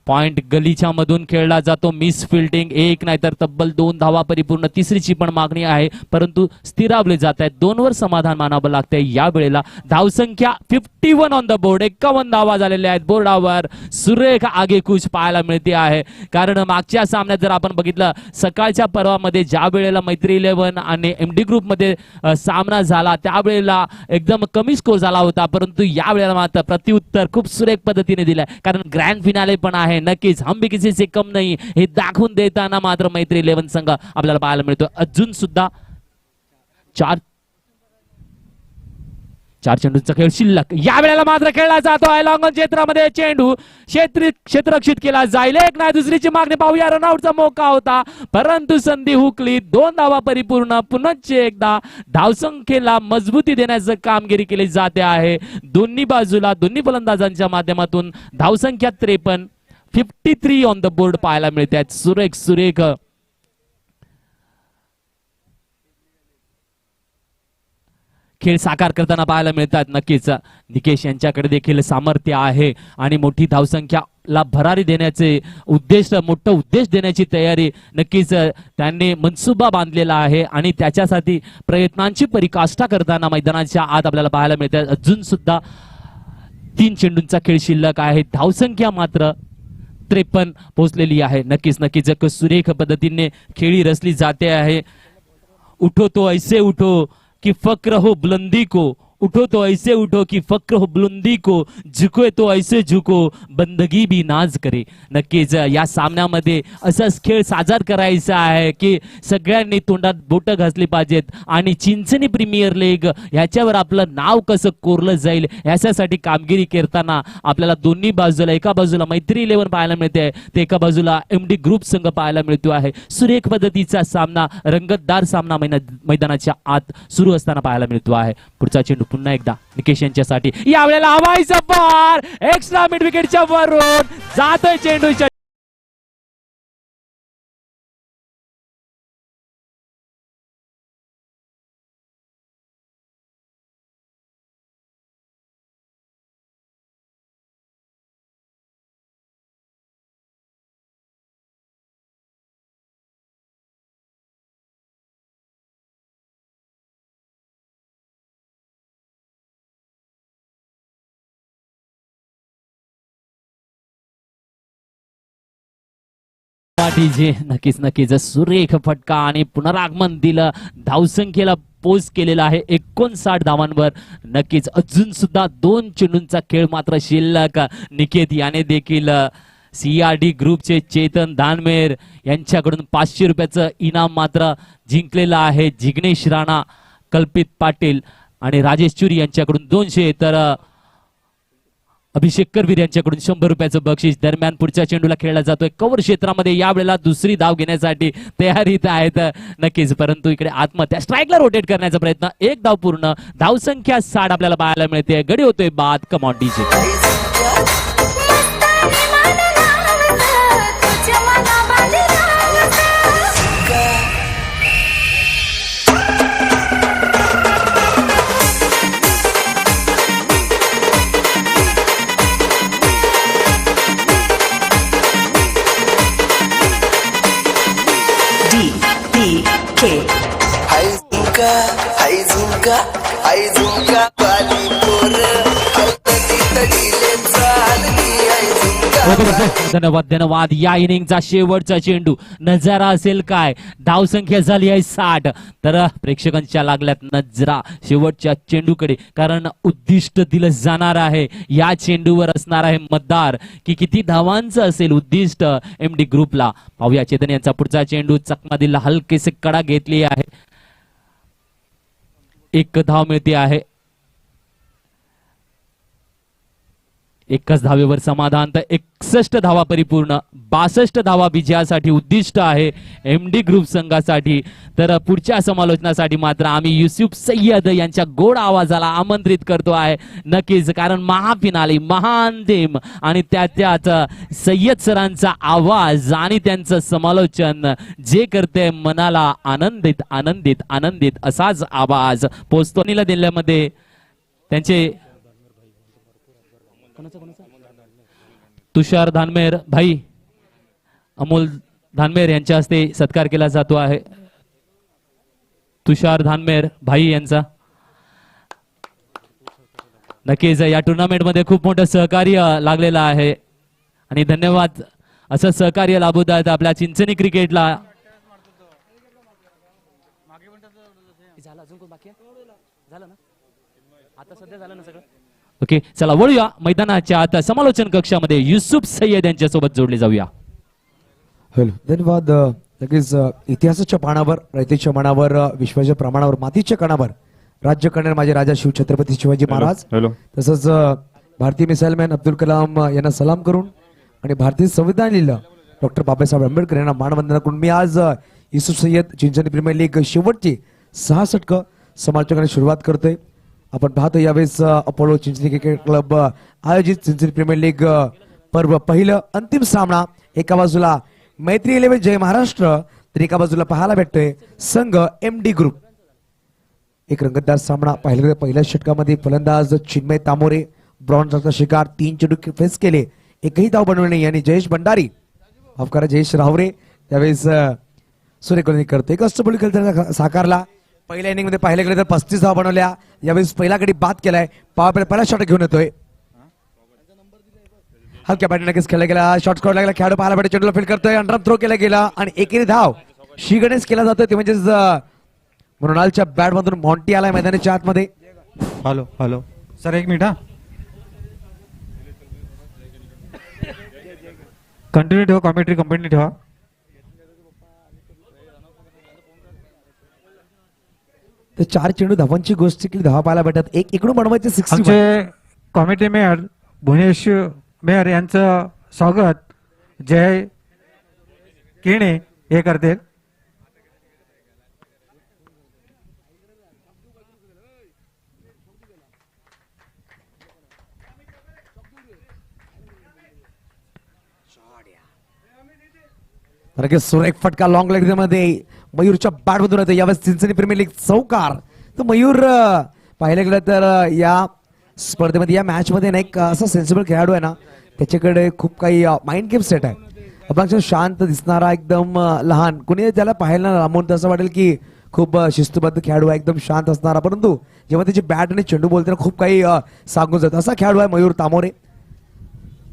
पॉइंट गलीच्या मधून खेळला जातो। मिस फिल्डिंग, एक नाही तर तब्बल 2 धावा परिपूर्ण, तिसरीची पण मागणी आहे परंतु स्थिरावले जात आहेत। 2 वर समाधान मानावं लागतंय। या वेळेला धावसंख्या 51 ऑन द बोर्ड, 51 धावा झालेल्या आहेत बोर्डावर। सुरेख आगेकूच पाहायला मिळते आहे, कारण मागच्या सामन्यात जर आपण बघितलं सकाळच्या पर्वामध्ये ज्या वेळेला मैत्री 11 आणि एमडी ग्रुप मध्ये सामना झाला त्यावेळेला एकदम कमी स्कोर झाला होता, परंतु या वेळेला मात्र प्रत्युत्तर खूप सुरेख पद्धतीने दिलंय, कारण ग्रँड फिनाले पण आहे। नक्कीच हम भी किसी से कम नहीं हे दाखवून देताना मात्र मैत्री 11 संघ आपल्याला पाहायला मिळतो। अजून सुद्धा 4 चेंडूंचा खेळ शिल्लक। या वेळेला मात्र खेळला जातो आहे लॉंग ऑन क्षेत्रामध्ये चेंडू क्षेत्ररक्षित केला जाईल, एक नाही दुसरीची मागणी। पाहूया रनआउटचा मौका होता परंतु संधी हुकली। 2 धावा परिपूर्ण, पुनश्च एकदा धावसंख्येला मजबूती देण्याचं कामगिरी केली जाते आहे दोन्ही बाजूला, दोन्ही फलंदाजांच्या माध्यमातून। धावसंख्या 53, 53 ऑन द बोर्ड पाहायला मिळते आहेत। सुरेख खेळ साकार करताना पाहायला मिळतात। नक्कीच निकेश यांच्याकडे देखील सामर्थ्य आहे आणि मोठी धावसंख्याला भरारी देण्याचे मोठा उद्देश देण्याची तयारी नक्कीच त्यांनी मनसुबा बांधलेला आहे आणि त्याच्यासाठी प्रयत्नांची परिकाष्ठा करताना मैदानाच्या आत आपल्याला पाहायला मिळतात। अजून सुद्धा 3 चेंडूंचा खेळ शिल्लक आहे, धावसंख्या मात्र 53 पोहोचलेली आहे। नक्कीच सुरेख पद्धतीने खेळी रचली जाते आहे। उठो तो ऐसे उठो कि फक्र हो बुलंदी को, उठो तो ऐसे उठो कि फक्र हो बुलंदी को, झुको तो ऐसे झुको बंदगी भी नाज करे। नक्कीच या सामन्यामध्ये असाच खेळ साजर करायचा आहे की सगळ्यांनी तोंडात बोट घासली पाहिजेत आणि चिंचणी प्रीमियर लीग याच्यावर आपलं नाव कसं कोरलं जाईल याच्यासाठी कामगिरी करताना आपल्याला दोन्ही बाजूला, एका बाजूला मैत्री 11 पाहायला मिळते तर एका बाजूला एमडी ग्रुप संघ पाहायला मिळतो आहे। सुरेख पद्धतीचा सामना, रंगतदार सामना मैदानाच्या आत सुरू असताना पाहायला मिळतो आहे। पुढचा चेंडू पुन्हा एकदा निकेश यांच्यासाठी, यावेळेला हवाईचा पार, एक्स्ट्रा मिड विकेटच्या वरून जातोय चेंडू। डीजे नक्कीच सुरेख फटका आणि पुनरागमन दिलं, धावसंख्येला पोस्ट केलेला आहे 59 धावांवर। नक्कीच अजून सुद्धा 2 चेंडूंचा खेळ मात्र शिल्लक। निकेत याने देखील सीआरडी ग्रुपचे चेतन दानमेर यांच्याकडून 500 रुपयाचं इनाम मात्र जिंकलेलं आहे। जिग्नेश राणा, कल्पित पाटील आणि राजेश चुरी यांच्याकडून 200, तर अभिषेक करवीर यांच्याकडून 100 रुपयाचं बक्षीस. दरम्यान पुढच्या चेंडूला खेळला जातोय कव्हर क्षेत्रामध्ये, यावेळेला दुसरी धाव घेण्यासाठी तयारीत आहेत नक्कीच, परंतु इकडे आत्महत्या स्ट्राईकला रोटेट करण्याचा प्रयत्न. एक धाव पूर्ण, धावसंख्या 60 आपल्याला पाहायला मिळते. गडी होतोय बाद. Come on DJ. हाय झुमका पाली पोर धन्यवाद धन्यवाद. या इनिंगचा शेवटचा चेंडू नजारा असेल काय. धावसंख्या झाली आहे 60. तर प्रेक्षकांच्या लागल्यात नजरा शेवटच्या चेंडूकडे, कारण उद्दिष्ट दिलं जाणार आहे. या चेंडूवर असणार आहे मतदार की किती धावांचं असेल उद्दिष्ट एमडी ग्रुपला. पाहूया चेतन यांचा पुढचा चेंडू. चकमादीला हलकेसे कडा घेतली आहे. एक धाव मिळते आहे. एकच धावेवर समाधान. तर 61 धावा परिपूर्ण, 62 धावा विजयासाठी उद्दिष्ट आहे एमडी ग्रुप संघासाठी. तर पुढच्या समालोचनासाठी मात्र आम्ही युसुफ सय्यद यांच्या गोड आवाजाला आमंत्रित करतो आहे नक्कीच, कारण महाफिनाली, महाअंतिम आणि त्यात सय्यद सरांचा आवाज आणि त्यांचं समालोचन जे करते मनाला आनंदित आनंदित आनंदित असाच आवाज पोचतो. दिल्लीमध्ये त्यांचे तुषार धानमेर भाई, अमोल धानमेर यांच्या हस्ते सत्कार केला जातो आहे. तुषार धानमेर भाई यांचा नक्कीच या टुर्नामेंट मध्ये खूप मोठं सहकार्य लागलेलं आहे आणि धन्यवाद. असं सहकार्य लाभू द्यात आपल्या चिंचणी क्रिकेटला. ओके, चला वळूया मैदानाच्या आता समालोचन कक्षामध्ये युसुफ सय्यद यांच्या सोबत जोडले जाऊया. हॅलो, धन्यवाद. लगेच इतिहासाच्या पानावर, रयतेच्या मनावर, विश्वाच्या प्रमाणावर, मातीच्या कणावर राज्य करणारे माझे राजा शिव छत्रपती शिवाजी महाराज, तसंच भारतीय मिसाईल मॅन अब्दुल कलाम यांना सलाम करून आणि भारतीय संविधान लिहिलं डॉक्टर बाबासाहेब आंबेडकर यांना मानवंदना करून मी आज युसुफ सय्यद चिंचणी प्रीमियर लीग शेवटची 6 षटकं समालोचनाने सुरुवात करतोय. आपण पाहतो यावेळेस अपोलो चिंचणी क्रिकेट क्लब आयोजित चिंचणी प्रीमियर लीग पर्व पहिलं अंतिम सामना. एका बाजूला मैत्री 11 जय महाराष्ट्र, तर एका बाजूला पाहायला भेटतोय संघ एमडी ग्रुप. एक रंगतदार सामना. पहिल्या षटकामध्ये फलंदाज चिन्मय तामोरे ब्रॉन्झचा शिकार, 3 चेंडू फेस केले, एकही धाव बनवणे यांनी जयेश भंडारी अफकारा जयेश रावरे त्यावेळेस सूर्यकोणी करते. एक अष्टपैलू खेळ साकारला. पहिल्या इनिंग मध्ये पाहिलं गेलं तर 35 धावा बनवल्या. यावेळेस पहिला गडी बाद केलाय. पहिला शॉट घेऊन येतोय. हलक्या बॅटने नक्कीच खेळला गेला. शॉट स्कोर लागला. खेळाडू पाहायला भेटे चेंडूला फील्ड करतोय. अंडरआर्म थ्रो केला गेला आणि एकेरी धाव श्री गणेश केला जातोय. ते म्हणजेच मृणालच्या बॅट मधून मॉन्टी आलाय मैदानाच्या आतमध्ये. हॅलो हॅलो सर, एक मिनिट. कंटिन्यू ठेवा, कॉमेंट्री कंटिन्यू ठेवा. तर 4 चेंडू धावांची गोष्ट केली, धावा पाहायला भेटत. एक इकडून बनवायचे 60. आमचे कॉमिटी मेयर भुवनेश मेयर यांचं स्वागत जय केणे हे करते. सुरेख फटका लॉंग लेग मध्ये मयूरच्या बॅट मधून येतो. यावेळेस चिंचणी प्रीमियर लीग चौकार. तर मयूर पाहिलं गेलं तर या स्पर्धेमध्ये, या मॅच मध्ये एक असा सेन्सिबल खेळाडू आहे ना, त्याच्याकडे खूप काही माइंड गेम सेट आहे. आपण शांत दिसणारा, एकदम लहान, कोणी त्याला पाहायला लांबून असं वाटेल की खूप शिस्तबद्ध खेळाडू आहे, एकदम शांत असणारा, परंतु जेव्हा त्याची बॅट आणि चेंडू बोलताना खूप काही सांगून जातं असा खेळाडू आहे मयूर तामोरे.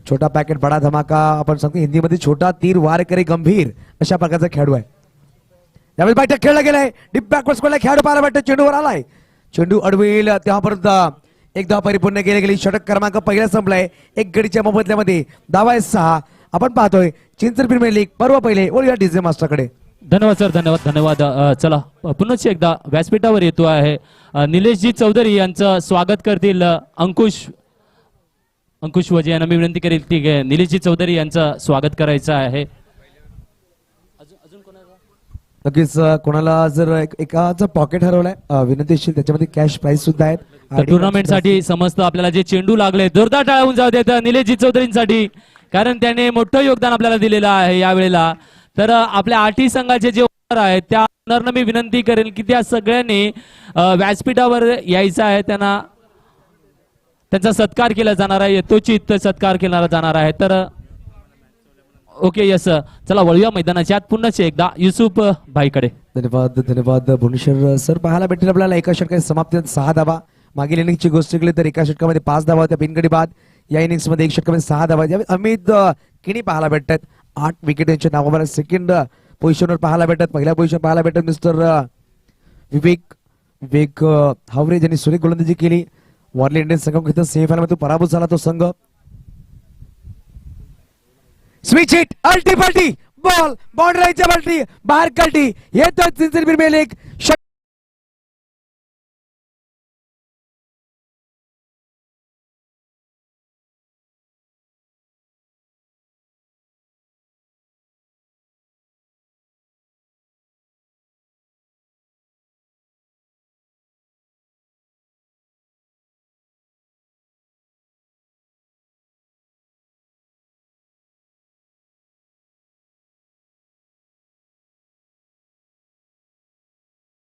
छोटा पॅकेट बडा धमाका आपण सांगतो हिंदीमध्ये, छोटा तीर वार करे गंभीर, अशा प्रकारचा खेळाडू आहे. यावेळेस बैठक खेळला गेलाय. डीप बॅकवर्ड स्कोरला खेळाडू पाहायला भेटतो. चेंडूवर आलाय. चेंडू अडवेल तेव्हापर्यंत एक धाव परिपूर्ण केली गेली. षटक क्रमांक पहिला संपलाय. एक गडीच्या मोबदल्यामध्ये धावा आहे 6. आपण पाहतोय चिंचणी प्रीमियर लीग पर्व पहिले. वळूया डीजे मास्टरकडे. धन्यवाद सर, धन्यवाद धन्यवाद. चला पुन्हा एकदा व्यासपीठावर येतो आहे निलेशजी चौधरी यांचं स्वागत करतील अंकुश अंकुश वजे यांना मी विनंती करेल की निलेशजी चौधरी यांचं स्वागत करायचं आहे. नक्कीच कोणाला जर एकाचं पॉकेट हरवलंय विनंती असेल त्याच्यामध्ये कॅश प्राइस सुद्धा आहेत. तर टुर्नामेंट साठी समस्त आपल्याला जे चेंडू लागले जोरदार टाळ्या होऊन जाऊ देत निलेशजी चौधरींसाठी, कारण त्याने मोठं योगदान आपल्याला दिलेलं आहे यावेळेला. तर आपल्या आठी संघाचे जे ओनर आहेत त्या ओनरना मी विनंती करेल की त्या सगळ्यांनी व्यासपीठावर यायचं आहे. त्यांचा सत्कार केला जाणार आहे, यथोचित सत्कार केला जाणार आहे. तर ओके यस, चला वळूया मैदानाच्या आत पुन्हा एकदा युसुफ भाईकडे. धन्यवाद धन्यवाद भुवनेश्वर सर. पाहायला भेटेल आपल्याला एका षटकात समाप्ती 6 धावा. मागील इनिंगची गोष्ट केली तर एका षटकामध्ये 5 धावा होत्या बिनगडी बाद. या इनिंग्स मध्ये एक षटकामध्ये 6 धावा. अमित किणी पाहायला भेटतात 8 विकेट यांच्या नावावर. सेकंड पोझिशनवर पाहायला भेटतात, पहिल्या पोझिशन पाहायला भेटतात मिस्टर विवेक हावरे ज्यांनी सुरेख गोलंदाजी केली. वॉर्ली इंडियन संघ घेतलं सेमीफायनल मध्ये पराभूत झाला तो संघ. स्विच हिट अल्टी पल्टी बॉल बाउंड्रीच्या पल्टी बाहेर कल्टी येतो सिंचन मेल एक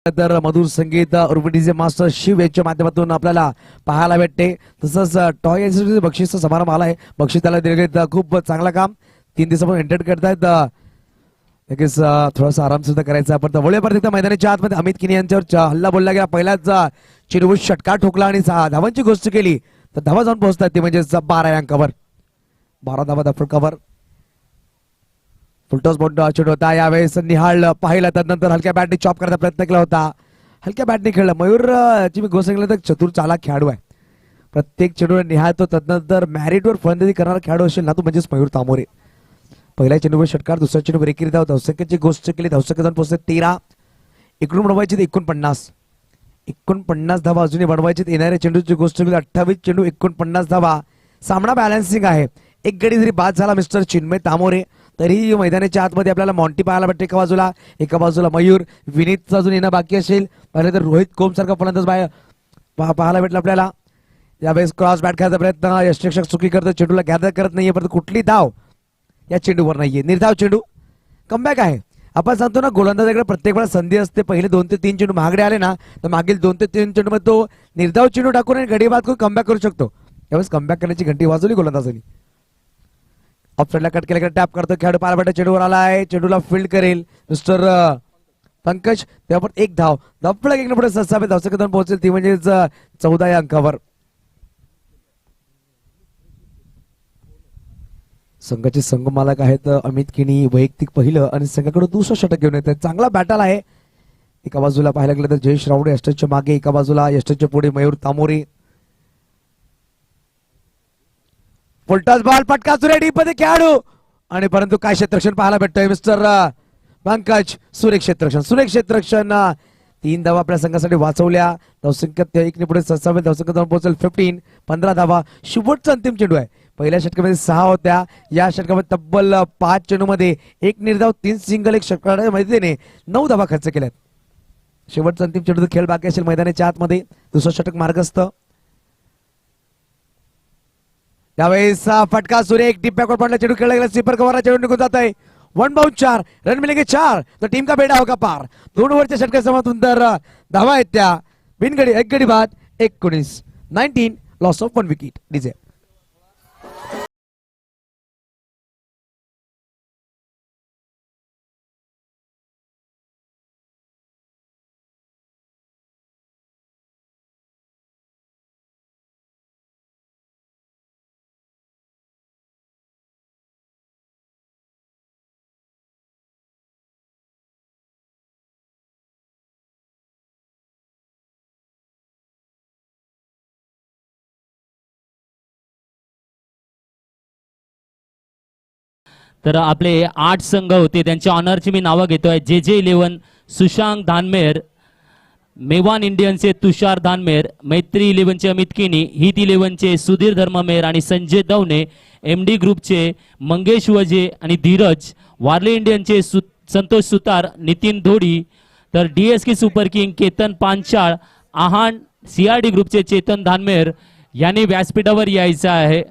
तर मधुर संगीत उर्फ डीजे मास्टर शिव यांच्या माध्यमातून आपल्याला पाहायला भेटते. तसंच टॉय इन्स्टिट्यूट बक्षीस समारंभ आलाय. बक्षीस त्याला दिले खूप चांगलं काम 3 दिवसापासून एंटरटेन करतायत. नक्कीच थोडासा आराम सुद्धा करायचा आपण. वळूया परत एकदा मैदानाच्या आतमध्ये. अमित किनी यांच्यावर हल्ला बोलला गेला. पहिल्याच चेंडूवर षटकार ठोकला आणि 6 धावांची गोष्ट केली तर धावा जाऊन पोहोचतात ते म्हणजे 12 अंकावर. 12 धावा दफडकावर. फुलटॉस बोर्ड चेंडू होता यावेळेस निहाळ पाहिला. त्यानंतर हलक्या बॅटने चॉप करायचा प्रयत्न केला होता. हलक्या बॅटने खेळला. मयूर ची मी गोष्ट केली तर चतुर चालाक खेळाडू आहे. प्रत्येक चेंडूवर निहाळतो. त्यानंतर मॅरिटवर फलंदाजी करणारा खेळाडू असेल ना तो म्हणजेच मयूर तामोरे. पहिल्या चेंडूवर षटकार, दुसऱ्या चेंडूवर एकेरी धाव. धावसंख्येची गोष्ट केली. धावसंख्या जाऊन पोहोचते 13. इकडून बनवायची 49 धावा अजूनही बनवायची. येणाऱ्या चेंडूची गोष्ट केली 28 चेंडू 49 धावा. सामना बॅलन्सिंग आहे. एक गडी जरी बाद झाला मिस्टर चिन्मय तामोरे तरी मैदानाच्या आतमध्ये आपल्याला मॉन्टी पाहायला भेटते. एका बाजूला मयूर. विनीत अजून येणं बाकी असेल. पहिले तर रोहित कोम सारखा फलंदाज पाहायला भेटला आपल्याला. यावेळेस क्रॉस बॅट खेळायचा प्रयत्न. यष्टिरक्षक चुकी करतो. चेंडूला गॅदर करत नाहीये परंतु कुठली धाव या चेंडूवर नाहीये. निर्धाव चेंडू. कमबॅक आहे. आपण सांगतो ना गोलंदाजाकडे प्रत्येक वेळा संधी असते. पहिले 2 ते 3 चेंडू महागडे आले ना तर मागील 2 ते 3 चेंडू मध्ये तो निर्धाव चेंडू टाकून आणि गडी बाद करून कमबॅक करू शकतो. यावेळेस कमबॅक करण्याची घंटी वाजवली गोलंदाजांनी. ऑफ साइडला कट केल्याकडे टॅप करतो खेळाडू. पारबाटा चेंडूवर आलाय. चेंडूला फील्ड करेल मिस्टर पंकज. त्यावर 1 धाव. धपडक 1 पुढे 6 धावसंख्या जाऊन पोहोचेल ती म्हणजेच 14 या अंकावर. संघाचे संघमालक आहेत अमित किणी. वैयक्तिक पहिलं आणि संघाकडे दुसरं षटक घेऊन येत. चांगला बॅटल आहे. एका बाजूला पाहायला गेलं तर जयेश रावडे यष्टच्या मागे. एका बाजूला यष्टच्या पुढे मयूर तामोरे. फुलटॉस बॉल फटका सुरेख मध्ये खेळाडू आणि परंतु काय क्षेत्ररक्षण पाहायला भेटतोय मिस्टर पंकज. सुरेख क्षेत्ररक्षण 3 धावा आपल्या संघासाठी वाचवल्या. धावसंख्या 1 पुढे 6 धावसंख्या जाऊन पोहोचेल 15 धावा. शेवटचा अंतिम चेंडू आहे. पहिल्या षटकामध्ये 6 होत्या. या षटकामध्ये तब्बल 5 चेंडू मध्ये 1 निर्धाव 3 सिंगल 1 षटकार मध्ये 9 धावा खर्च केल्यात. शेवटचा अंतिम चेंडू खेळ बाकी असेल मैदानाच्या आतमध्ये. दुसरं षटक मार्गस्थ. यावेळेस फटका सुरेख. डीप बॅकवर्ड पडला चेंडू खेळला गेला. स्वीपर कव्हरला चेंडू निघून जात आहे. 1 बाउंड 4 रन मिलेंगे 4 तो टीम का बेड़ा होगा पार. 2 ओव्हरच्या षटका समाप्त तर धावा आहेत त्या बिनगडी. 1 गडी बाद 19 लॉस ऑफ 1 विकेट. डीजे तर आपले 8 संघ होते त्यांच्या ऑनरची मी नावं घेतोय. JJ11 सुशांत धानमेर, मेवान इंडियन्सचे तुषार दानमेर, मैत्री 11चे अमित किनी, हित 11चे सुधीर धर्ममेर आणि संजय दवणे, MD ग्रुपचे मंगेश वजे आणि धीरज, वारली इंडियनचे संतोष सुतार, नितीन धोडी, तर DSK super king Ketan Panchal, Aahan CRD ग्रुपचे चेतन धानमेर यांनी व्यासपीठावर यायचं आहे.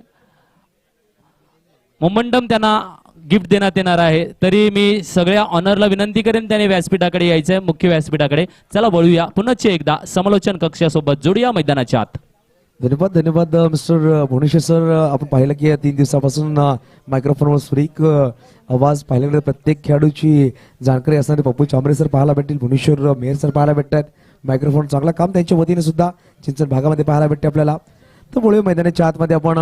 मोमेंटम त्यांना गिफ्ट देण्यात येणार आहे. तरी मी सगळ्या ऑनरला विनंती करेन त्याने व्यासपीठाकडे यायचं आहे, मुख्य व्यासपीठाकडे. चला वळूया पुनश्च एकदा समालोचन कक्षासोबत जोडूया मैदानाच्या आत. धन्यवाद धन्यवाद मिस्टर भुवनेश्वर सर. आपण पाहिलं की या 3 दिवसापासून मायक्रोफोनवर सुरेख आवाज पाहायला गेला. प्रत्येक खेळाडूची जाणकारी असणारे पप्पू चांबरे सर पाहायला भेटतील, भुवनेश्वर मेहर सर पाहायला भेटतात. मायक्रोफोन चांगला काम त्यांच्या वतीने सुद्धा चिंचण भागामध्ये पाहायला भेटते आपल्याला. तर मुळे मैदानाच्या आतमध्ये आपण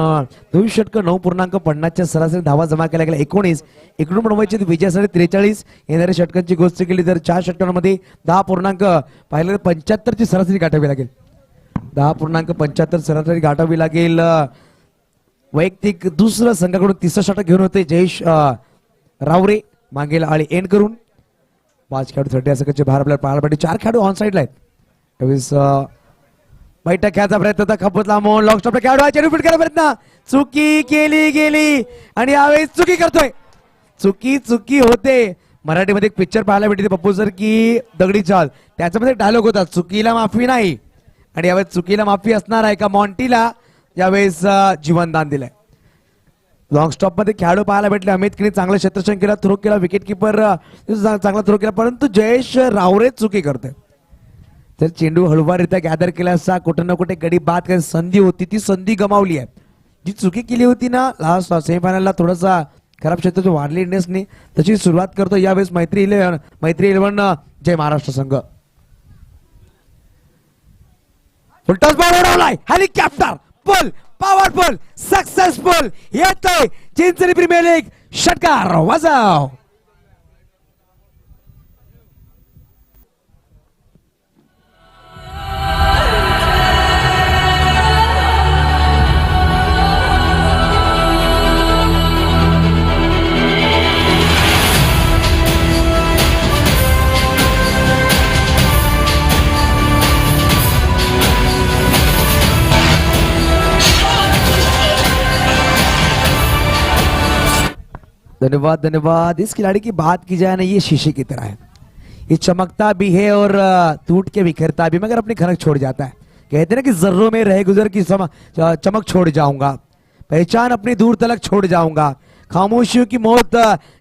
2 षटक 9.50च्या सरासरी धावा जमा केल्या गेल्या. 19 एकूण बनवायचे विजयासाठी 43 येणाऱ्या षटकांची गोष्ट केली तर 4 षटकांमध्ये 10 पाहिलं 75ची सरासरी गाठावी लागेल. 10.75 सरासरी गाठावी लागेल. वैयक्तिक दुसरं संघाकडून 3रं षटक घेऊन होते जयेश रावरे मागेल आळी एंड करून. 5 खेळाडू 30 सेकंडचे बाहेर आपल्याला पाहायला भेटले. 4 खेळाडू ऑन साईडला आहेत. त्यावेळेस बैठक खेळायचा प्रयत्न होता. खपत लांबून लॉक स्टॉपला खेळाडू आहे, रिपीट करायचा प्रयत्न, चुकी केली गेली आणि यावेळेस चुकी करतोय. चुकी होते. मराठीमध्ये एक पिक्चर पाहायला भेटते पप्पू सर की दगडी चाल, त्याच्यामध्ये डायलॉग होता चुकीला माफी नाही. आणि यावेळेस चुकीला माफी असणार आहे का मॉन्टीला यावेळेस जीवनदान दिलंय. लॉंग स्टॉप मध्ये खेळाडू पाहायला भेटले. अमित किनी चांगलं क्षेत्ररक्षण केलं, थ्रो केला, विकेट किपर चांगला थ्रो केला, परंतु जयेश रावरे चुकी करतोय. तर चेंडू हळूवाररित्या गॅदर केला असता कुठं ना कुठे गडी बाद करायची संधी होती, ती संधी गमावली आहे. जी चुकी केली होती ना लास्ट सेमीफायनलला थोडासा खराब क्षेत्र वाढली इंडियन्सने, तशी सुरुवात करतो यावेळेस मैत्री eleven Jai Maharashtra Sangh. Full toss ball उडवलाय, हेलिकॉप्टर बॉल, पॉवरफुल सक्सेसफुल येतोय चिंचणी प्रीमियर लीग. षटकार वाजव. धन्यवाद धन्यवाद. इस खिलाड़ी की बात की जाए ना, ये शीशे की तरह है, ये चमकता भी है और टूट के बिखरता भी, मगर अपनी खनक छोड़ जाता है. कहते ना कि जर्रों में रह गुजर की चमक छोड़ जाऊंगा, पहचान अपनी दूर तलक छोड़ जाऊंगा, खामोशियों की मौत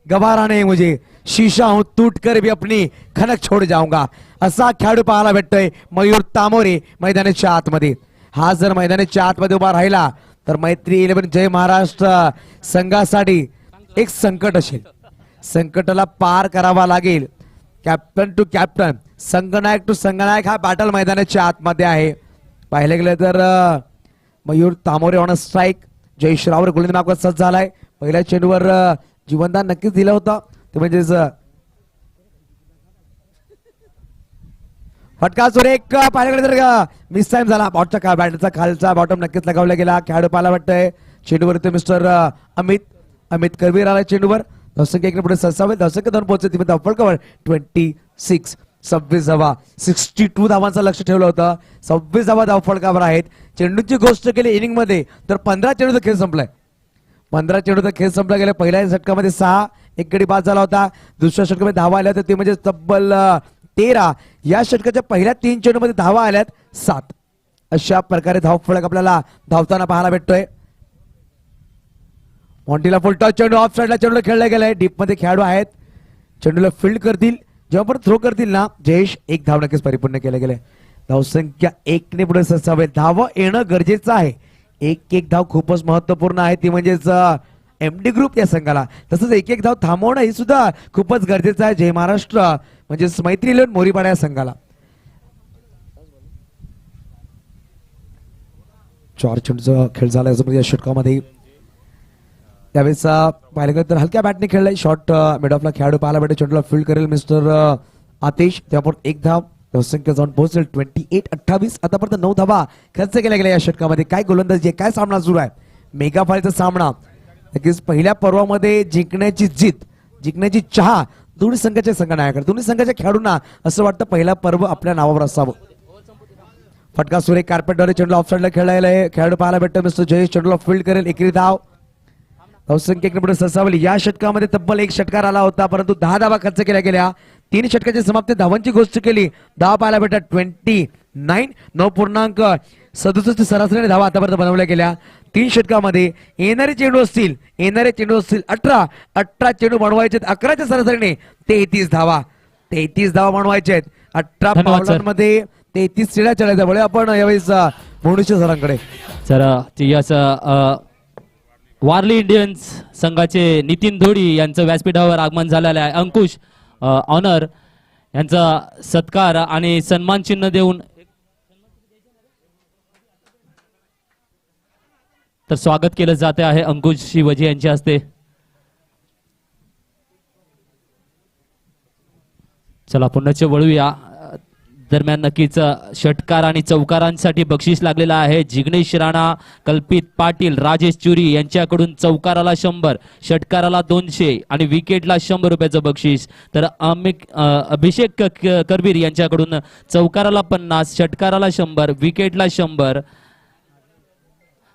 गवारा नहीं मुझे, शीशा हूं टूट कर भी अपनी खनक छोड़ जाऊंगा. असा खेळाडू पाहायला भेटतोय मयूर तामोरे मैदानाच्या आतमध्ये. हा जर मैदानाच्या आतमध्ये उभा राहिला तर मैत्री 11 जय महाराष्ट्र संघासाठी एक संकट असेल. संकटाला पार करावा लागेल. कॅप्टन टू कॅप्टन, संघनायक टू संघनायक हा बॅटल मैदानाच्या आतमध्ये आहे. पाहिलं गेलं तर मयूर तामोरे ऑन स्ट्राईक, जयेश रावरे गोलंदाज मार्गावर सज्ज झालाय. पहिल्या चेंडूवर जीवनदान नक्कीच दिलं होतं, ते म्हणजेच फटका जोर एक पाहिलं गेलं तर मिस टाइम झाला. बॉटचा बॅटचा खालचा बॉटम नक्कीच लगावला गेला. खेळाडू पाहायला वाटतंय चेंडूवर ते मिस्टर अमित करवीर आला चेंडूवर. धावसंख्या इकडे पुढे सरसावेल, धावसंख्या 2 पोहोचते. धावफळ कव्हर 26 धावा, 62 धावांचं लक्ष ठेवलं होतं. 26 धावा धावफळकावर आहेत. चेंडूची गोष्ट केली इनिंग मध्ये तर 15 चेंडूचा खेळ संपलाय. 15 चेंडूचा खेळ संपला गेला. पहिल्या षटकामध्ये 6 एक गडी बाद झाला होता. दुसऱ्या षटकामध्ये धावा आल्या होत्या ते म्हणजे तब्बल 13. या षटकाच्या पहिल्या 3 चेंडूमध्ये धावा आल्यात 7. अशा प्रकारे धावफळक आपल्याला धावताना पाहायला भेटतोय. मॉन्टीला फुलटॉस चेंडू ऑफ साईडला चेंडूला खेळला गेलाय. डीप मध्ये खेळाडू आहेत, चेंडूला फील्ड करतील. जेव्हा पण थ्रो करतील ना जयेश एक धाव नक्कीच परिपूर्ण केले गेले. धावसंख्या 1 ने पुढे सरसावेल. धाव येणं गरजेचं आहे. एक धाव खूपच महत्वपूर्ण आहे, ती म्हणजेच MD ग्रुप या संघाला. तसंच एक धाव थांबवणं हे सुद्धा खूपच गरजेचं आहे जय महाराष्ट्र म्हणजेच मैत्री 11 मोरीपाडा या संघाला. 4 चेंडूचा खेळ झाला या षटकामध्ये. त्यावेळेस पाहिलं गेलं तर हलक्या बॅटने खेळलाय. शॉर्ट मिड ऑफला खेळाडू पाहायला भेटेल. चेंडूला फील्ड करेल मिस्टर आतिश. त्यावर एक धाव. धावसंख्या जाऊन पोहोचेल 28-28. आतापर्यंत 9 धावा खर्च केल्या गेल्या या षटकामध्ये. काय गोलंदाजी, काय सामना सुरू आहे, मेगा फायचा सामना. नक्कीच पहिल्या पर्वामध्ये जिंकण्याची जिद्द, जिंकण्याची चहा दोन्ही संघाच्या संघनायकाकडे, दोन्ही संघाच्या खेळाडूंना असं वाटतं पहिला पर्व आपल्या नावावर असावं. फटका सुरेख कार्पेटद्वारे चेंडू ऑफ साईडला खेळायला आहे. खेळाडू पाहायला भेटतो मिस्टर जयेश चेंडूला फील्ड करेल. एकेरी धाव. धावसंख्या 1 नंबर ससावली. या षटकामध्ये तब्बल 1 षटकार आला होता परंतु 10 धावा खर्च केल्या गेल्या. 3 षटकाची समाप्ती धावांची गोष्ट केली. धाव पाहायला भेटत 29 9.67 सरासरी धावा आतापर्यंत बनवल्या गेल्या. 3 षटकामध्ये येणारे चेंडू असतील 18 चेंडू बनवायचे 11च्या सरासरीने 33 धावा बनवायचे आहेत. 18 धन्यवाद, सर. पावलांमध्ये 33 चिड्या चढायच्या. बळे आपण यावेळेस भुवनेश्वर सरांकडे. तर यास वारली इंडियन्स संघाचे नितीन धोडी यांचं व्यासपीठावर आगमन झालेलं आहे. अंकुश ऑनर यांचा सत्कार आणि सन्मान चिन्ह देऊन तर स्वागत केलं जाते आहे अंकुश शिवजी यांच्या हस्ते. चला पुन्हा वळूया. दरम्यान नक्कीच षटकार आणि चौकारांसाठी बक्षीस लागलेलं आहे. जिग्नेश राणा, कल्पित पाटील, राजेश चुरी यांच्याकडून चौकाराला 100, षटकाराला 200 आणि विकेटला 100 रुपयाचं बक्षीस. तर अभिषेक करवीर यांच्याकडून चौकाराला 50, षटकाराला 100, विकेटला 100.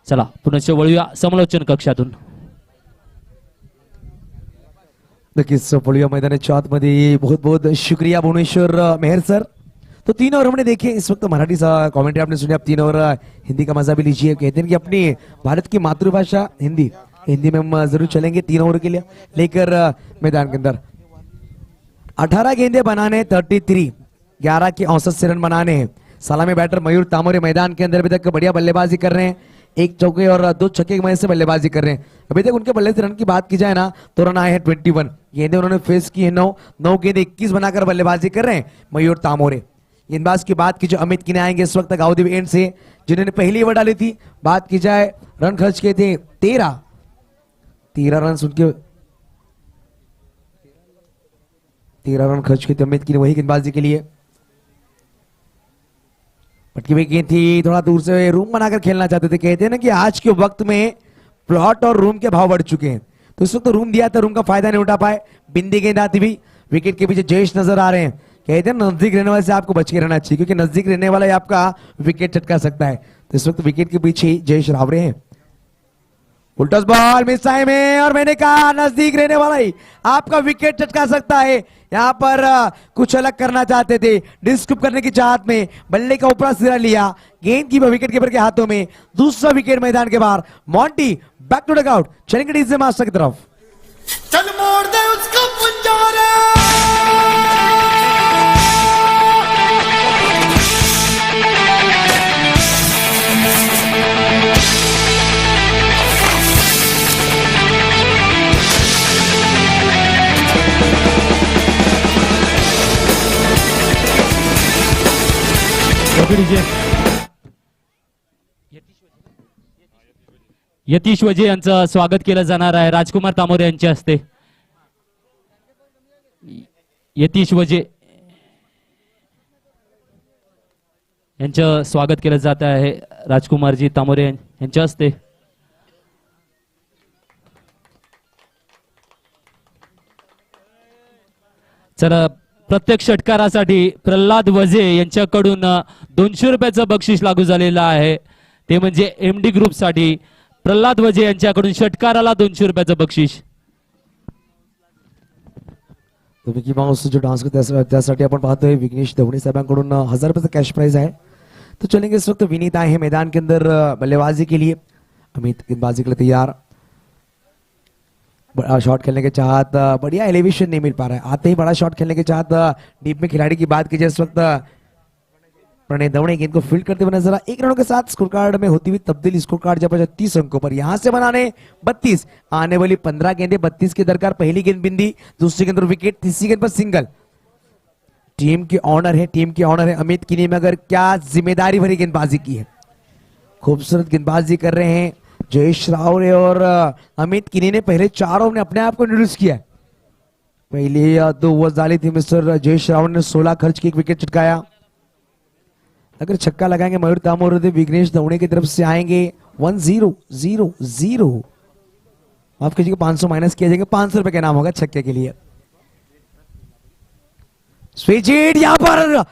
चला पुन्हा वळूया समालोचन कक्षातून. नक्कीच पळूया मैदानाच्या आतमध्ये. बहुत बहुत शुक्रिया भुवनेश्वर मेहर सर. तो 3 ओवर हमने देखे. इस वक्त मराठी कमेंट्री आपने सुनी. आप 3 ओवर हिंदी का मजा भी लीजिए. कहते हैं कि अपनी भारत की मातृभाषा हिंदी में हम जरूर चलेंगे 3 ओवर के लिए लेकर मैदान के अंदर. 18 गेंदे बनाने 33, 11 के औसत से रन बनाने हैं. सलामी बैटर मयूर तामोरे मैदान के अंदर अभी तक बढ़िया बल्लेबाजी कर रहे हैं. 1 चौके और 2 छक्के की मदद से बल्लेबाजी कर रहे हैं. अभी तक उनके बल्ले से रन की बात की जाए ना तो रन आए हैं 21. गेंदे उन्होंने फेस की है 9 गेंदे 21 बनाकर बल्लेबाजी कर रहे हैं मयूर तामोरे. गेंदबाज की बात की जो अमित किने आएंगे इस वक्त गाउदेव एंड से जिन्होंने पहली ओवर डाली थी. बात की जाए रन खर्च किए थे 13 रन उनके 13 रन खर्च किए थे अमित किने वही गेंदबाजी के लिए. पटकी हुई गेंद थी. थोड़ा दूर से रूम बनाकर खेलना चाहते थे. कहते हैं ना कि आज के वक्त में प्लॉट और रूम के भाव बढ़ चुके हैं तो इस वक्त रूम दिया था रूम का फायदा नहीं उठा पाए. बिंदी गेंद आती हुई. विकेट के पीछे जयेश नजर आ रहे हैं. कहते हैं नजदीक रहने वाले से आपको बच के रहना चाहिए क्योंकि नजदीक रहने वाला ही आपका विकेट चटका सकता है. तो इस वक्त विकेट के पीछे जयेश रावरे हैं. उल्टा बॉल मिस टाइम है और मैंने कहा नजदीक रहने वाला ही आपका विकेट चटका सकता है. यहाँ पर कुछ अलग करना चाहते थे. डिस्कूप करने की चाहत में बल्ले का ऊपरा सिरा लिया. गेंद की विकेट कीपर के हाथों में. दूसरा विकेट मैदान के बाहर. Monty back to dugout. चलेंगे डीजे मास्टर की तरफ. चल मोड़ दे उसको पुंजारा. यतीश वजे यांचं स्वागत केलं जाणार आहे राजकुमार तामोरे यांच्या हस्ते. यतीश वजे यांचं स्वागत केलं जात आहे राजकुमारजी तामोरे यांच्या हस्ते. चला प्रत्येक षटकारासाठी प्रल्हाद वजे यांच्याकडून 200 रुपयाचं बक्षीस लागू झालेलं आहे. ते म्हणजे एमडी ग्रुप साठी प्रल्हाद वजे यांच्याकडून षटकाराला 200 रुपयाचं बक्षीस. मिकी माउस जो डान्स करते त्यासाठी आपण पाहतोय विघ्नेश दवणे साहेबांकडून 1000 रुपये कैश प्राइज है. तो चलेंगे इस वक्त विनीत आए हैं मैदान के अंदर बल्लेबाजी के लिए. अमित गेंदबाजी के लिए तैयार. बड़ा शॉट खेलने के चाहत. बढ़िया एलिवेशन नहीं मिल पा रहा है. आते ही बड़ा शॉट खेलने के चाहत. डीप में खिलाड़ी की बात कीजिए इस वक्त प्रणय दवणे गेंद को फील्ड करते हुए नजर आ. 1 रनों के साथ स्कोर कार्ड में होती हुई तब्दीली. स्कोर कार्ड जब 30 अंकों पर. यहां से बनाने 32. आने वाली 15 गेंदे 32 के दरकार. पहली गेंद बिंदी, दूसरी गेंद पर विकेट, तीसरी गेंद पर सिंगल. टीम की ऑनर है अमित किनी में. अगर क्या जिम्मेदारी भरी गेंदबाजी की है. खूबसूरत गेंदबाजी कर रहे हैं जयेश रावरे और अमित किनी ने पहले 4 ओवर में अपने आप को इंट्रोड्यूस किया. पहले 2 ओवर डाली थी मिस्टर जयेश रावरे ने. 16 खर्च की 1 विकेट चटकाया. अगर छक्का लगाएंगे मयूर तामोरे विघ्नेश दवणे की तरफ से आएंगे. 1-0-0-0. माफ कीजिएगा 500 माइनस किया जाएगा. 500 रुपए का नाम होगा छक्के के लिए. Switch hit. यहां पर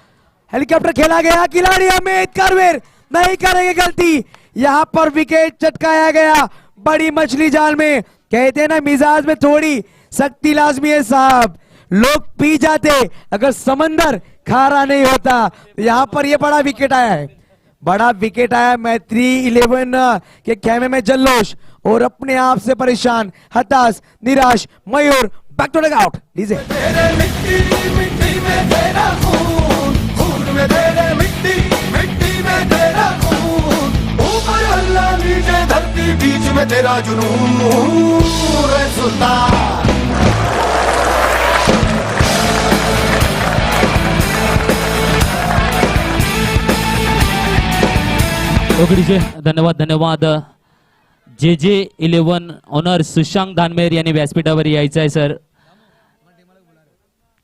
हेलीकॉप्टर खेला गया, खिलाड़ी अमित करवीर नहीं करेंगे गलती, यहाँ पर विकेट चटकाया गया बड़ी मछली जाल में। कहते हैं ना मिजाज में थोड़ी सख्ती लाजमी है साहब, लोग पी जाते अगर समंदर खारा नहीं होता। तो यहाँ पर ये बड़ा विकेट आया है, बड़ा विकेट आया। मैत्री 11 के खेमे में जल्लोष और अपने आप से परेशान, हताश, निराश मयूर बैक टू आउट लीजिए। तेरे मिट्टी मिट्टी में तेरा खून, खून में तेरे मिट्टी मिट्टी में तेरा खून, ऊपर अल्लाह नीचे धरती बीच में तेरा जुनून रे सुल्तान। ओगडीचे धन्यवाद धन्यवाद। JJ11 ऑनर सुशांत धानमेर यांनी व्यासपीठावर यायचं आहे सर।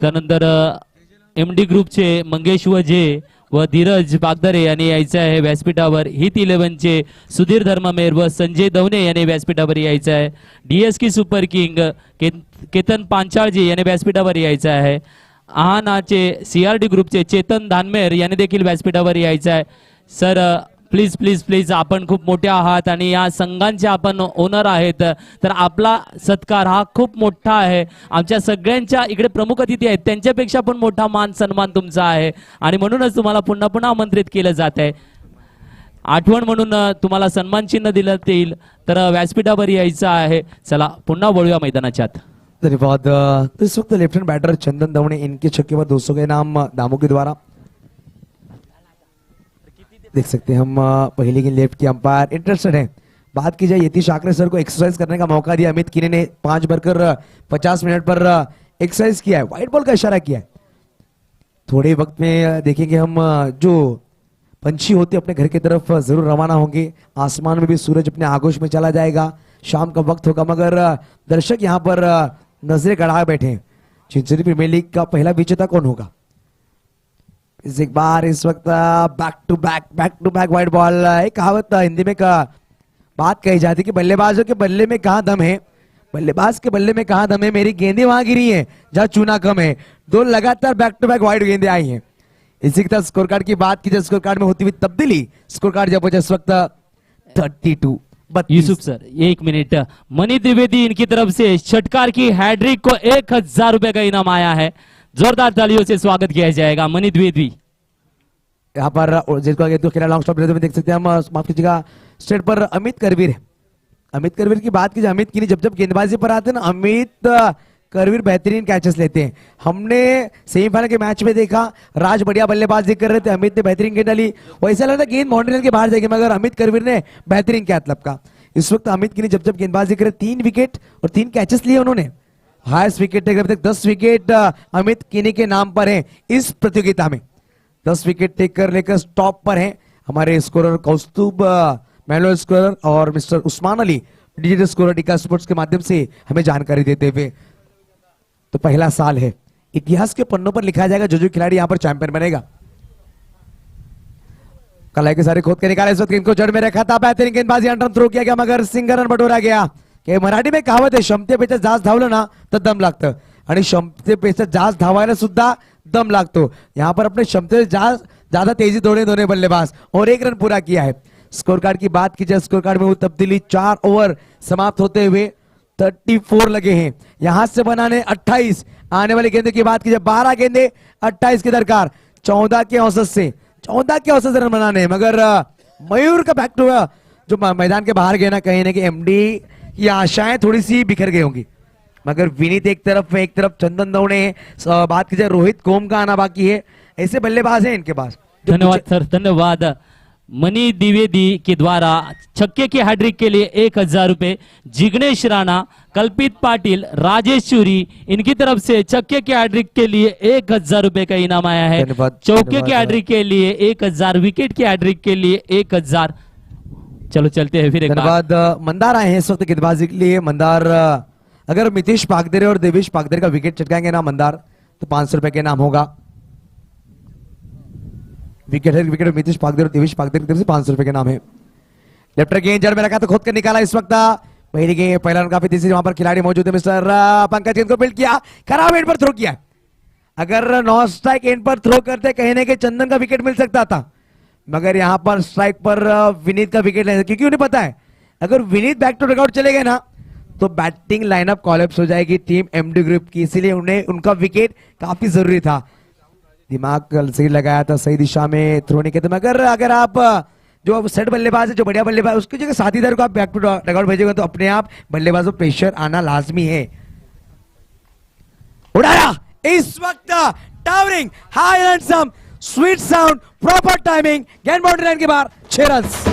त्यानंतर MD ग्रुपचे मंगेश वजे व धीरज बागदरे यांनी यायचं आहे व्यासपीठावर। हित 11 चे सुधीर धर्ममेर व संजय दवणे यांनी व्यासपीठावर यायचं आहे। DSK सुपर किंग केतन पांचाळजी यांनी व्यासपीठावर यायचं आहे। आहानाचे CRD ग्रुपचे चेतन धानमेर यांनी देखील व्यासपीठावर यायचं आहे। सर प्लीज प्लीज प्लीज, आपण खूप मोठे आहात आणि या संघांचे आपण ओनर आहेत, तर आपला सत्कार हा खूप मोठा आहे। आमच्या सगळ्यांच्या इकडे प्रमुख अतिथी आहेत, त्यांच्यापेक्षा पण मोठा मान सन्मान तुमचा आहे आणि म्हणूनच तुम्हाला पुन्हा पुन्हा आमंत्रित केलं जात आहे। आठवण म्हणून तुम्हाला सन्मान चिन्ह दिलं येईल, तर व्यासपीठावर यायचं आहे। चला पुन्हा वळूया मैदानाच्या आत। धन्यवाद। तो इस वक्त लेफ्टिनेंट बैटर चंदन दवणे, इनके छक्के पर 200 के नाम दामों के द्वारा देख सकते हैं हम। पहले की लेफ्ट की अंपायर इंटरेस्टेड है। बात की जाए यतीश आकरे सर को एक्सरसाइज करने का मौका दिया, अमित किने ने 5 भरकर 50 मिनट पर एक्सरसाइज किया है, व्हाइट बॉल का इशारा किया है। थोड़े वक्त में देखेंगे हम जो पंछी होते अपने घर की तरफ जरूर रवाना होंगे। आसमान में भी सूरज अपने आगोश में चला जाएगा, शाम का वक्त होगा, मगर दर्शक यहाँ पर नजरें गड़ाए बैठे हैं। चिंचोली प्रीमियर लीग का पहला विजेता कौन होगा? एक बार इस वक्त back to back wide ball. एक कहावत हिंदी में का बात कही जाती है कि बल्लेबाजों के बल्ले में कहाँ दम है, बल्लेबाज के बल्ले में कहाँ दम है, मेरी गेंदें वहां गिरी हैं जहां चूना कम है। 2 लगातार बैक टू बैक वाइड गेंदें आई हैं। इसी के साथ स्कोर कार्ड की बात की जाए, स्कोर कार्ड में होती हुई तब्दीली, स्कोर कार्ड जब इस वक्त 32। यूसुफ सर 1 मिनट, मनी द्विवेदी इनकी तरफ से षटकार की हैड्रिक को 1000 रुपए का इनाम आया है। जोरदार तालियों से स्वागत किया जाएगा मनी द्विवेदी। यहाँ पर जिसको आगे तो खेला लॉन्ग स्टॉप में देख सकते हैं हम, माफ कीजिएगा, स्टेट पर अमित करवीर है। अमित करवीर की बात कीजिए, अमित की जब गेंदबाजी पर आते हैं ना, अमित करवीर बेहतरीन कैचेस लेते हैं। हमने सेमीफाइनल के मैच में देखा, राज बढ़िया बल्लेबाजी कर रहे थे, अमित ने बेहतरीन गेंद डाली, वैसा लग रहा गेंद बाउंड्री के बाहर जाएगी, मगर अमित करवीर ने बेहतरीन कैच लपका। इस वक्त अमित की जब गेंदबाजी करे 3 विकेट और 3 कैचेस लिए उन्होंने। हाईएस्ट विकेट टेकर अभी तक 10 विकेट अमित किनी के नाम पर हैं इस प्रतियोगिता में। 10 विकेट टेकर लेकर टॉप पर हैं हमारे स्कोरर कौस्तुभ, मैनुअल स्कोरर और mister Usman Ali digital scorer टीका स्पोर्ट्स के माध्यम से हमें जानकारी देते हुए। तो पहला साल है, इतिहास के पन्नों पर लिखा जाएगा जो खिलाड़ी यहाँ पर चैंपियन बनेगा। कलाई के सारे खोद के निकाले, इस वक्त गेंद को जड़ में रखा था, बेहतरीन गेंदबाजी अंडर थ्रो किया गया, मगर सिंगल रन बटोरा गया। की मराठी में कहावत आहे, क्षमतेपेक्षा जास्त धावलं ना तर दम लागतं आणि क्षमतेपेक्षा जास्त धावायला सुद्धा दम लागतो। यहाँ पर अपने क्षमते से ज्यादा तेजी दौड़े दोनों बल्लेबाज और 1 रन पूरा किया है। स्कोर कार्ड की बात की जाए, स्कोर कार्ड में वो तब्दीली 4 ओवर समाप्त होते हुए 34 लगे हैं, यहां से बनाने 28। आने वाली गेंदे की बात की जाए, 12 गेंदे 28 की दरकार, 14 के औसत से 14 के औसत से रन बनाने हैं, मगर मयूर का बैक टू जो मैदान के बाहर गए ना, कहीं ना कि एमडी की आशाएं थोड़ी सी बिखर गई होंगी। मगर विनीत एक तरफ चंदन दवणे, बात की जाए रोहित कोम का आना बाकी है, ऐसे बल्लेबाज हैं इनके पास। धन्यवाद सर, धन्यवाद। मनी द्विवेदी के द्वारा छक्के के हैड्रिक के लिए 1000 रुपए, जिग्नेश राणा, कल्पित पाटिल, राजेश चूरी, इनकी तरफ से छक्के के हैड्रिक के लिए 1000 रुपए का इनाम आया है। चौके के हैड्रिक के लिए 1000, विकेट के हैड्रिक के लिए 1000। चलो चलते हैं फिर एक बार। धन्यवाद। मंदार आए हैं इस वक्त गेंदबाजी के लिए। मंदार अगर मितेश पागदरे और देवेश पागदरे का विकेट चटकाएंगे ना मंदार, तो 500 रुपए के नाम होगा। विकेट मितेश पागदरे और देवेश पागदरे की तरफ से 500 रुपए के नाम है। लेफ्टर गेंद जड़ में रखा तो खोद कर निकाला। इस वक्त पहला रन काफी तेजी वहां पर खिलाड़ी मौजूद है, मिस्टर पंकज गेंद को बिल्ड किया, खराब एंड पर थ्रो किया। अगर नॉन स्ट्राइक एंड पर थ्रो करते कहने के चंदन का विकेट मिल सकता था, मगर यहां पर स्ट्राइक पर विनीत का विकेट लेना, क्योंकि उन्हें पता है अगर विनीत बैक टू डगआउट चले गए ना तो बैटिंग लाइनअप कॉलेप्स हो जाएगी टीम एमडी ग्रुप की, इसीलिए उन्हें उनका विकेट काफी जरूरी था। दिमाग सही लगाया था, सही दिशा में थ्रो नहीं किया, मगर अगर आप जो सेट बल्लेबाज है, जो बढ़िया बल्लेबाज, उसकी जगह साथीदार को आप बैक टू डगआउट भेजेंगे तो अपने आप बल्लेबाज को प्रेशर आना लाजमी है। उड़ाया इस वक्त towering high and some sweet sound, proper timing, गेंद बाउंड्री लाइन के बाहर, 6 रन्स।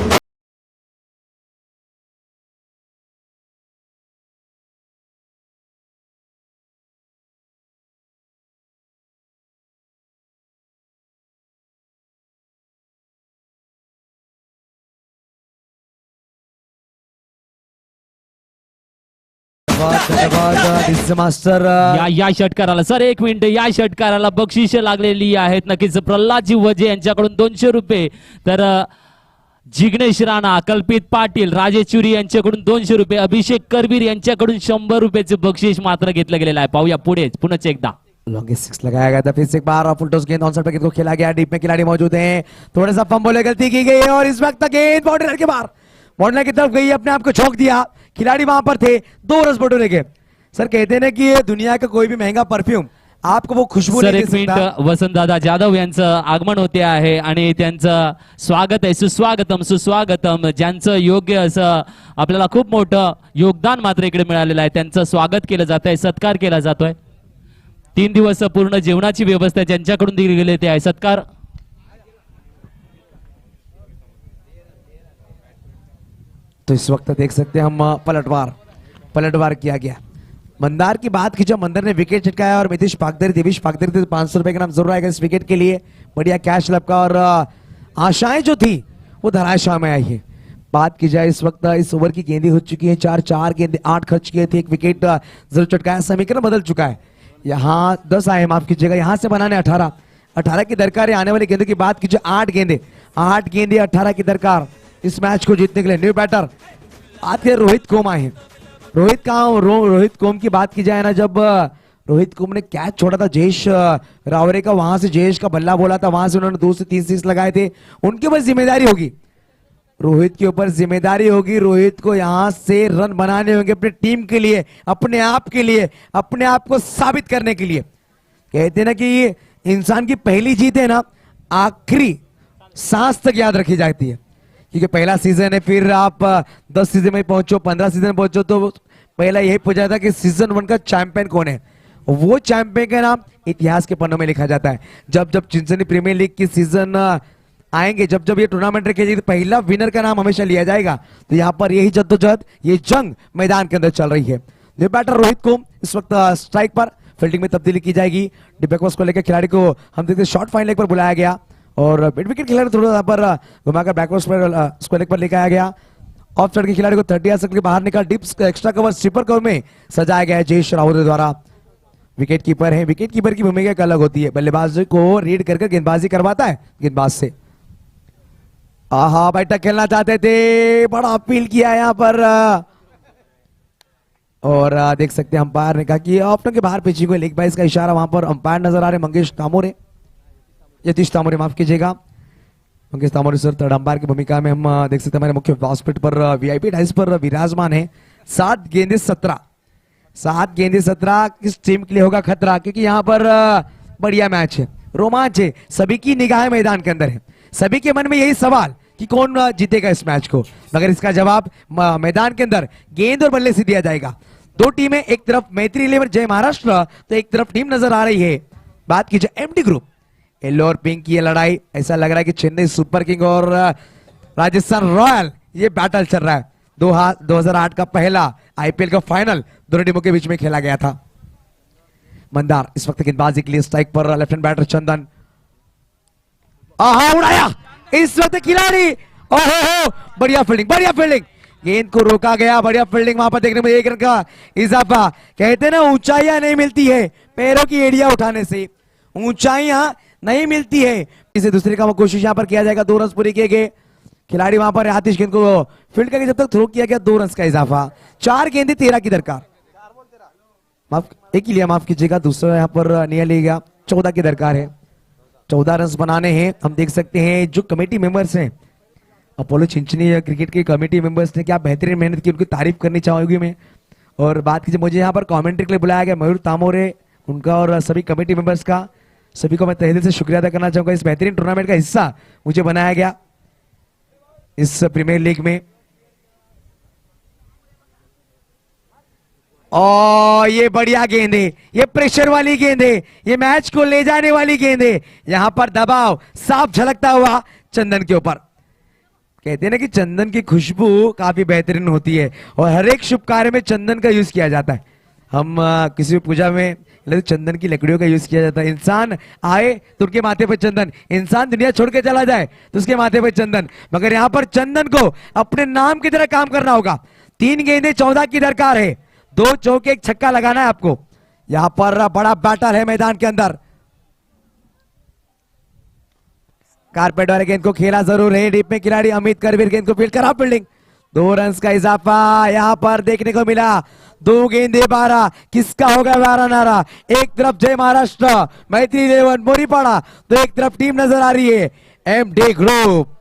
धन्यवाद मास्टर। या षटकाराला सर 1 मिनिट, या षटकाराला बक्षीस लागलेली आहेत नक्कीच। प्रल्हादजी वजे यांच्याकडून 200 रुपये, तर जिग्नेश राणा, कल्पित पाटील, राजेश चुरी यांच्याकडून 200 रुपये, अभिषेक करवीर यांच्याकडून 100 रुपयाचे बक्षीस मात्र घेतलं गेलेलं आहे। पाहूया पुढे पुनच एकदा। लॉन्गेस्ट 6 लगाया गया था, फिर से एक बार फुल टॉस गेंद ऑन साइड पर गेंद को खेला गया, डीप में खिलाड़ी मौजूद हैं, थोड़ा सा फंबल है, गलती की गई है और इस वक्त गेंद बाउंड्री लाइन के बाहर, बाउंड्री की तरफ गई, अपने आप को झोंक दिया, खिलाड़ी वहां पर थे, 2 रन बटोरे गए। सर कहते हैं ना कि ये दुनिया का कोई भी महंगा परफ्यूम आपको वो खुशबू सर नहीं 1 दे मिनिट, सकता। वसंतदादा जाधव यांचं आगमन होते आहे आणि त्यांचं स्वागत आहे, सुस्वागतम सुस्वागतम, ज्यांचं योग्य असं आपल्याला खूप मोठं योगदान मात्र इकडे मिळालेलं आहे, त्यांचं स्वागत केलं जात आहे, सत्कार केला जातोय। 3 दिवस पूर्ण जेवणाची व्यवस्था ज्यांच्याकडून दिली गेली ते आहे सत्कार। तो इस वक्त देख सकते हैं हम पलटवार किया गया। मंदार की बात की, जब मंदार ने विकेट छिटकाया और मितेश पागदर, देवेश पागदर थे, 500 रुपए का नाम जरूर आएगा इस विकेट के लिए, बढ़िया कैच लपका और आशाएं जो थी वो धराशाह में आई है। बात की जाए इस वक्त इस ओवर की गेंदें हो चुकी है 4 गेंदें 8 खर्च किए थे, 1 विकेट जरूर चटकाया, समीकरण बदल चुका है, यहाँ 10 आए, माफ कीजिएगा, यहां से बनाने 18 की दरकार है। आने वाली गेंदों की बात कीजिए 8 गेंदे 18 की दरकार इस मैच को जीतने के लिए। न्यू बैटर आते रोहित कोम आए हैं। रोहित कोम की बात की जाए ना, जब रोहित कोम ने कैच छोड़ा था जयेश रावरे का, वहां से जयेश का बल्ला बोला था, वहां से उन्होंने 2 से 3 सिक्स लगाए थे, उनके ऊपर जिम्मेदारी होगी, रोहित के ऊपर जिम्मेदारी होगी, रोहित को यहां से रन बनाने होंगे अपनी टीम के लिए, अपने आप के लिए, अपने आप को साबित करने के लिए। कहते हैं ना कि इंसान की पहली जीत है ना आखिरी सांस तक याद रखी जाती है, क्योंकि पहला सीजन है, फिर आप 10 सीजन में पहुंचो, 15 सीजन में पहुंचो, तो पहला यही पूछा था कि सीजन 1 का चैंपियन कौन है, वो चैंपियन का नाम इतिहास के पन्नों में लिखा जाता है। जब जब चिंचनी प्रीमियर लीग की सीजन आएंगे, जब जब ये टूर्नामेंट रखे जाएगी, पहला विनर का नाम हमेशा लिया जाएगा। तो यहाँ पर यही जद्दोजहद, ये जंग मैदान के अंदर चल रही है। न्यू बैटर रोहित को इस वक्त स्ट्राइक पर, फील्डिंग में तब्दीली की जाएगी, डिबेकॉस को लेकर खिलाड़ी को हम देखते शॉर्ट फाइन लेग पर बुलाया गया और मिड विकेट खिलाड़ी थोड़ा यहाँ पर घुमाकर बैकवर्ड स्क्वायर लेग पर लेकर आया गया। ऑफ साइड के खिलाड़ी को 30 यार्ड के बाहर निकाल, deep extra cover sweeper cover में सजाया गया है जयेश रावत द्वारा। विकेट कीपर है, विकेट कीपर की भूमिका एक अलग होती है, बल्लेबाज को रीड करके गेंदबाजी करवाता है गेंदबाज से। आहा, बैठक खेलना चाहते थे, बड़ा अपील किया यहाँ पर और देख सकते हैं अंपायर ने कहा कि ऑप्टन के बाहर पिचिंग लेग बाइस का इशारा, वहां पर अंपायर नजर आ रहे मंगेश तामोरे, यतीश तामोरे, माफ कीजिएगा, मंगेश तामोरे सर थर्ड अंपायर की भूमिका में हम देख सकते हैं हमारे मुख्य बास्केट पर वीआईपी डाइस पर विराजमान है। 7 गेंदे 17 किस टीम के लिए होगा खतरा, क्योंकि यहाँ पर बढ़िया मैच है, रोमांच है, सभी की निगाहें मैदान के अंदर है, सभी के मन में यही सवाल कि कौन जीतेगा इस मैच को, मगर इसका जवाब मैदान के अंदर गेंद और बल्ले से दिया जाएगा। 2 टीमें, एक तरफ मैत्री 11 जय महाराष्ट्र, तो एक तरफ टीम नजर आ रही है, बात कीजिए एमडी ग्रुप, येलो और पिंक की ये लड़ाई, ऐसा लग रहा है कि चेन्नई सुपर किंग और राजस्थान रॉयल ये बैटल चल रहा है। 2008 का पहला आईपीएल का फाइनल दोनों टीमों के बीच में खेला गया था। मंदार इस वक्त गेंदबाजी के लिए स्ट्राइक पर, लेफ्ट हैंड बैटर चंदन, आहा उड़ाया इस वक्त खिलाड़ी, ओहो बढ़िया फील्डिंग, गेंद को रोका गया, बढ़िया फील्डिंग, वहां पर देखने में 1 रन का इजाफा। कहते हैं ना ऊंचाइयां नहीं मिलती है पैरों की एड़ियां उठाने से, ऊंचाइयां नहीं मिलती है, इसे दूसरे का कोशिश यहां पर किया जाएगा। 2 रन पूरे किए गए, खिलाड़ी वहां पर आतिश गेंद को फील्ड करके जब तक थ्रो किया गया 2 रन का इजाफा। 4 गेंदे 13 की दरकार, माफ एक ही लिया, माफ कीजिएगा, दूसरा यहां पर नहीं लिया गया, 14 की दरकार है। 14 रन बनाने हैं। हम देख सकते हैं जो कमेटी मेंबर्स हैं अपोलो चिंचनी क्रिकेट के कमेटी मेंबर्स ने क्या बेहतरीन मेहनत की, उनकी तारीफ करनी चाहूंगी मैं। और बात कीजिए, मुझे यहाँ पर कमेंट्री के लिए बुलाया गया मयूर तामोरे, उनका और सभी कमेटी मेंबर्स का, सभी को मैं तहे दिल से शुक्रिया अदा करना चाहूंगा। इस बेहतरीन टूर्नामेंट का हिस्सा मुझे बनाया गया इस प्रीमियर लीग में। और ये बढ़िया गेंद है, ये प्रेशर वाली गेंद है, ये मैच को ले जाने वाली गेंद है। यहां पर दबाव साफ झलकता हुआ चंदन के ऊपर। कहते हैं ना कि चंदन की खुशबू काफी बेहतरीन होती है और हर एक शुभ कार्य में चंदन का यूज किया जाता है। हम किसी भी पूजा में चंदन की लकड़ियों का यूज किया जाता है। इंसान आए तो उनके माथे पर चंदन, इंसान दुनिया छोड़ के चला जाए तो उसके माथे पर चंदन, मगर यहां पर चंदन को अपने नाम की तरह काम करना होगा। 3 गेंदें 14 की दरकार है, 2 चौके 1 छक्का लगाना है आपको। यहां पर बड़ा बैटल है मैदान के अंदर। कारपेट वाले गेंद को खेला जरूर है, डीप में खिलाड़ी अमित करवीर गेंद को फील्ड करा, फील्डिंग। 2 रन का इजाफा यहां पर देखने को मिला। 2 गेंदे 12, किसका होगा 12 नारा। एक तरफ जय महाराष्ट्र मैत्री देवन मोरीपाड़ा, तो एक तरफ टीम नजर आ रही है एमडी ग्रुप।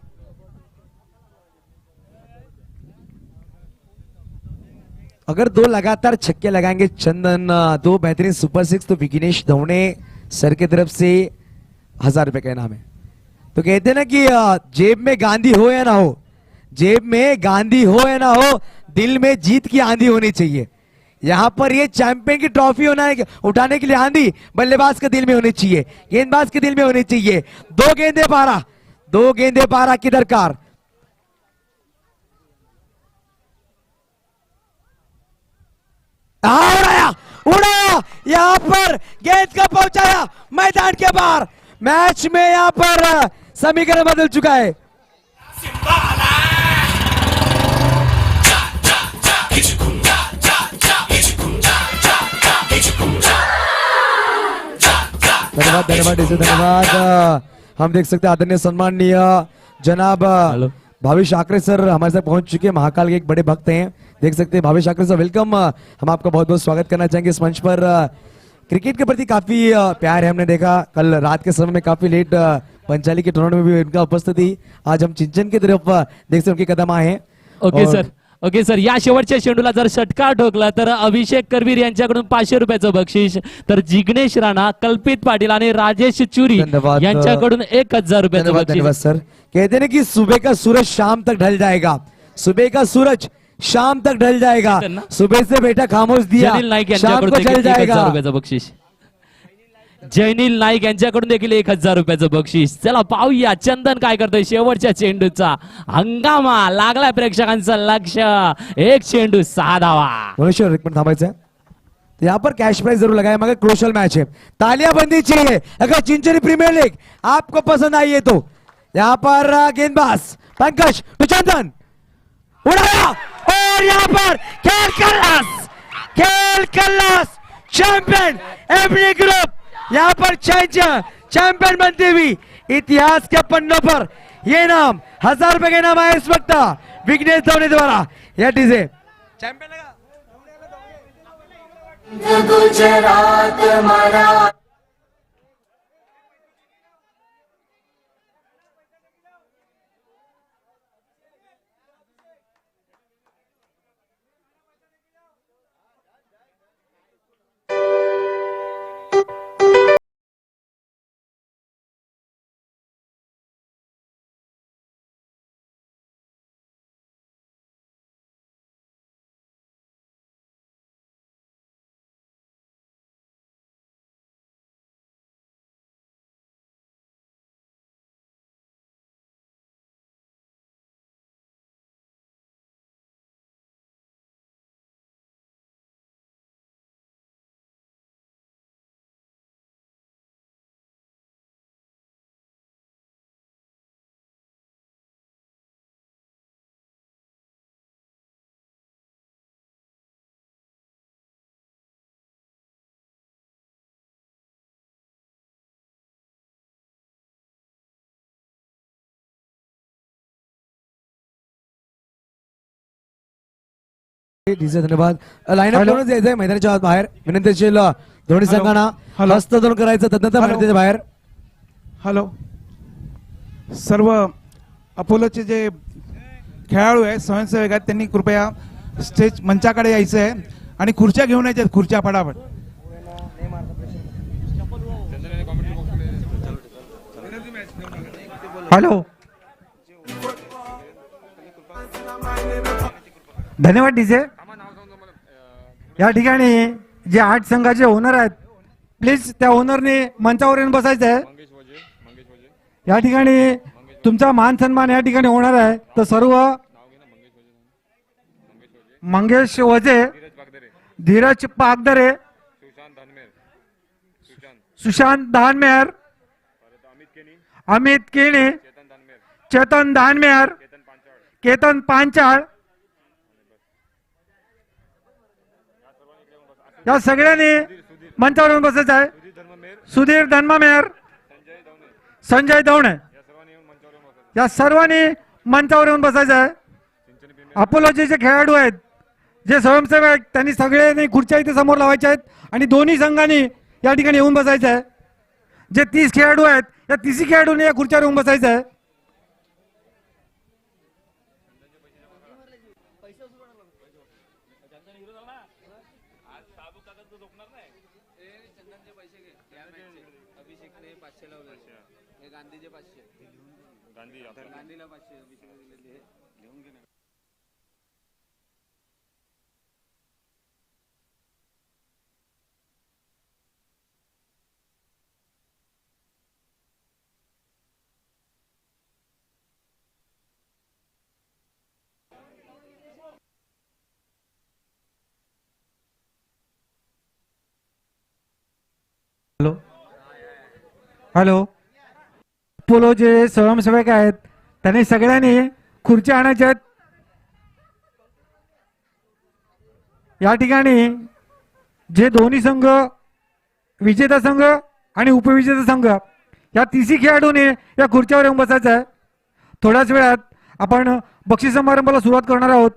अगर 2 लगातार छक्के लगाएंगे चंदन, 2 बेहतरीन सुपर 6, तो विघ्नेश धवने सर की तरफ से 1000 रुपए का इनाम है। तो कहते हैं ना कि जेब में गांधी हो या ना हो, जेब में गांधी हो या ना हो, दिल में जीत की आंधी होनी चाहिए। यहां पर ये चैंपियन की ट्रॉफी उठाने के लिए आंधी बल्लेबाज के दिल में होनी चाहिए, गेंदबाज के दिल में होनी चाहिए। 2 गेंदे 12, 2 गेंदे 12 की दरकार। उड़ाया, उड़ाया, यहां पर गेंद का पहुंचाया मैदान के बाहर। मैच में यहां पर समीकरण बदल चुका है। धन्यवाद, धन्यवाद, धन्यवाद। हम देख सकते हैं आदरणीय सम्माननीय जनाब भावेश आकरे सर हमारे साथ पहुंच चुके हैं। महाकाल के एक बड़े भक्त हैं, देख सकते हैं भावेश आकरे सर, वेलकम। हम आपका बहुत बहुत स्वागत करना चाहेंगे इस मंच पर। क्रिकेट के प्रति काफी प्यार है, हमने देखा कल रात के समय में काफी लेट पंचाली के टूर्नामेंट में भी उनका उपस्थिति। आज हम चिंचन की तरफ देख सकते उनके कदम आए हैं। ओके सर, या शेवटच्या चेंडूला जर षटकार ठोकला तर अभिषेक करवीर यांच्याकडून 500 रुपयाचं बक्षीस, तर जिग्नेश राणा, कल्पित पाटील आणि राजेश चुरी यांच्याकडून 1000 रुपयाचं बक्षीस। धन्यवाद सर। कहते हैं कि सुबह का सूरज शाम तक ढल जाएगा, सुबह का सूरज शाम तक ढल जाएगा, सुबह से बेटा खामोश दिया शाम को चल जाएगा। 1000 रुपयाचं बक्षीस जयनील नाईक यांच्याकडून देखील 1000 रुपयाचं बक्षीस। चला पाहूया चंदन काय करतोय। शेवटच्या चेंडूचा हंगामा लागलाय, प्रेक्षकांचं लक्ष। 1 चेंडू 6 धावा। मनुष्य एक मिनट थांबायचं है, तो यहाँ पर कैश प्राइज जरूर लगाया, मगर क्रोशल मैच है, तालियां बननी चाहिए अगर चिंचनी प्रीमियर लीग आपको पसंद आई है तो। यहाँ पर गेंदबाज पंकज टू चंदन, उड़ाया और यहाँ पर खेल खल्लास चैंपियन एमडी ग्रुप यहाँ पर चैंपियन बनती हुई इतिहास के पन्नों पर ये नाम 1000 रुपए का नाम आया इस वक्त विघ्नेश धवने द्वारा। यह डीजे चैंपियन लगा गुजरात मरा डीजे धन्यवाद. Line-up hello. करूनच यायचंय मैदानाच्या आत बाहेर. विनंती असेल दोन्ही हॅलो. संघांना हॅलो. हस्तधन करायचं तदनंतर हॅलो. मैदानाच्या बाहेर. हॅलो, सर्व अपोलोचे जे खेळाडू आहेत, स्वयंसेवक आहेत, त्यांनी कृपया स्टेज मंचाकडे यायचं आहे आणि खुर्च्या घेऊन यायच्या आहेत, खुर्च्या फटाफट. हॅलो, धन्यवाद डीजे. या ठिकाणी जे 8 संघाचे ओनर आहेत, प्लीज त्या ओनरने मंचावर येऊन बसायचं आहे. या ठिकाणी तुमचा मान सन्मान या ठिकाणी होणार आहे. तर सर्व मंगेश वजे, धीरज पागदरे, सुशांत दानमेर, अमित केणे, चेतन दानमेर, केतन पांचाळ, या सगळ्यांनी मंचावर येऊन बसायचं आहे. सुधीर धनमामेर, संजय दवणे, या सर्वांनी मंचावर येऊन बसायचं आहे. अपोलोचे जे खेळाडू आहेत, जे स्वयंसेवक, त्यांनी सगळ्यांनी खुर्च्या इथे समोर लावायच्या आहेत आणि दोन्ही संघांनी या ठिकाणी येऊन बसायचं आहे. जे 30 खेळाडू आहेत, या 30 खेळाडूंनी या खुर्च्यावर येऊन बसायचं आहे. अभिषेकने 500 लावले, हे गांधीचे 500, गांधीला 500 अभिषेक दिलेले, हे लिहून घे ना. Hello, hello. अपोलो जे स्वयंसेवक आहेत, त्यांनी सगळ्यांनी खुर्च्या आणायच्या आहेत. या ठिकाणी जे दोन्ही संघ, विजेता संघ आणि उपविजेता संघ, या 30 खेळाडूंनी या खुर्च्यावर येऊन बसायचं आहे. थोड्याच वेळात आपण बक्षीस समारंभाला सुरुवात करणार आहोत.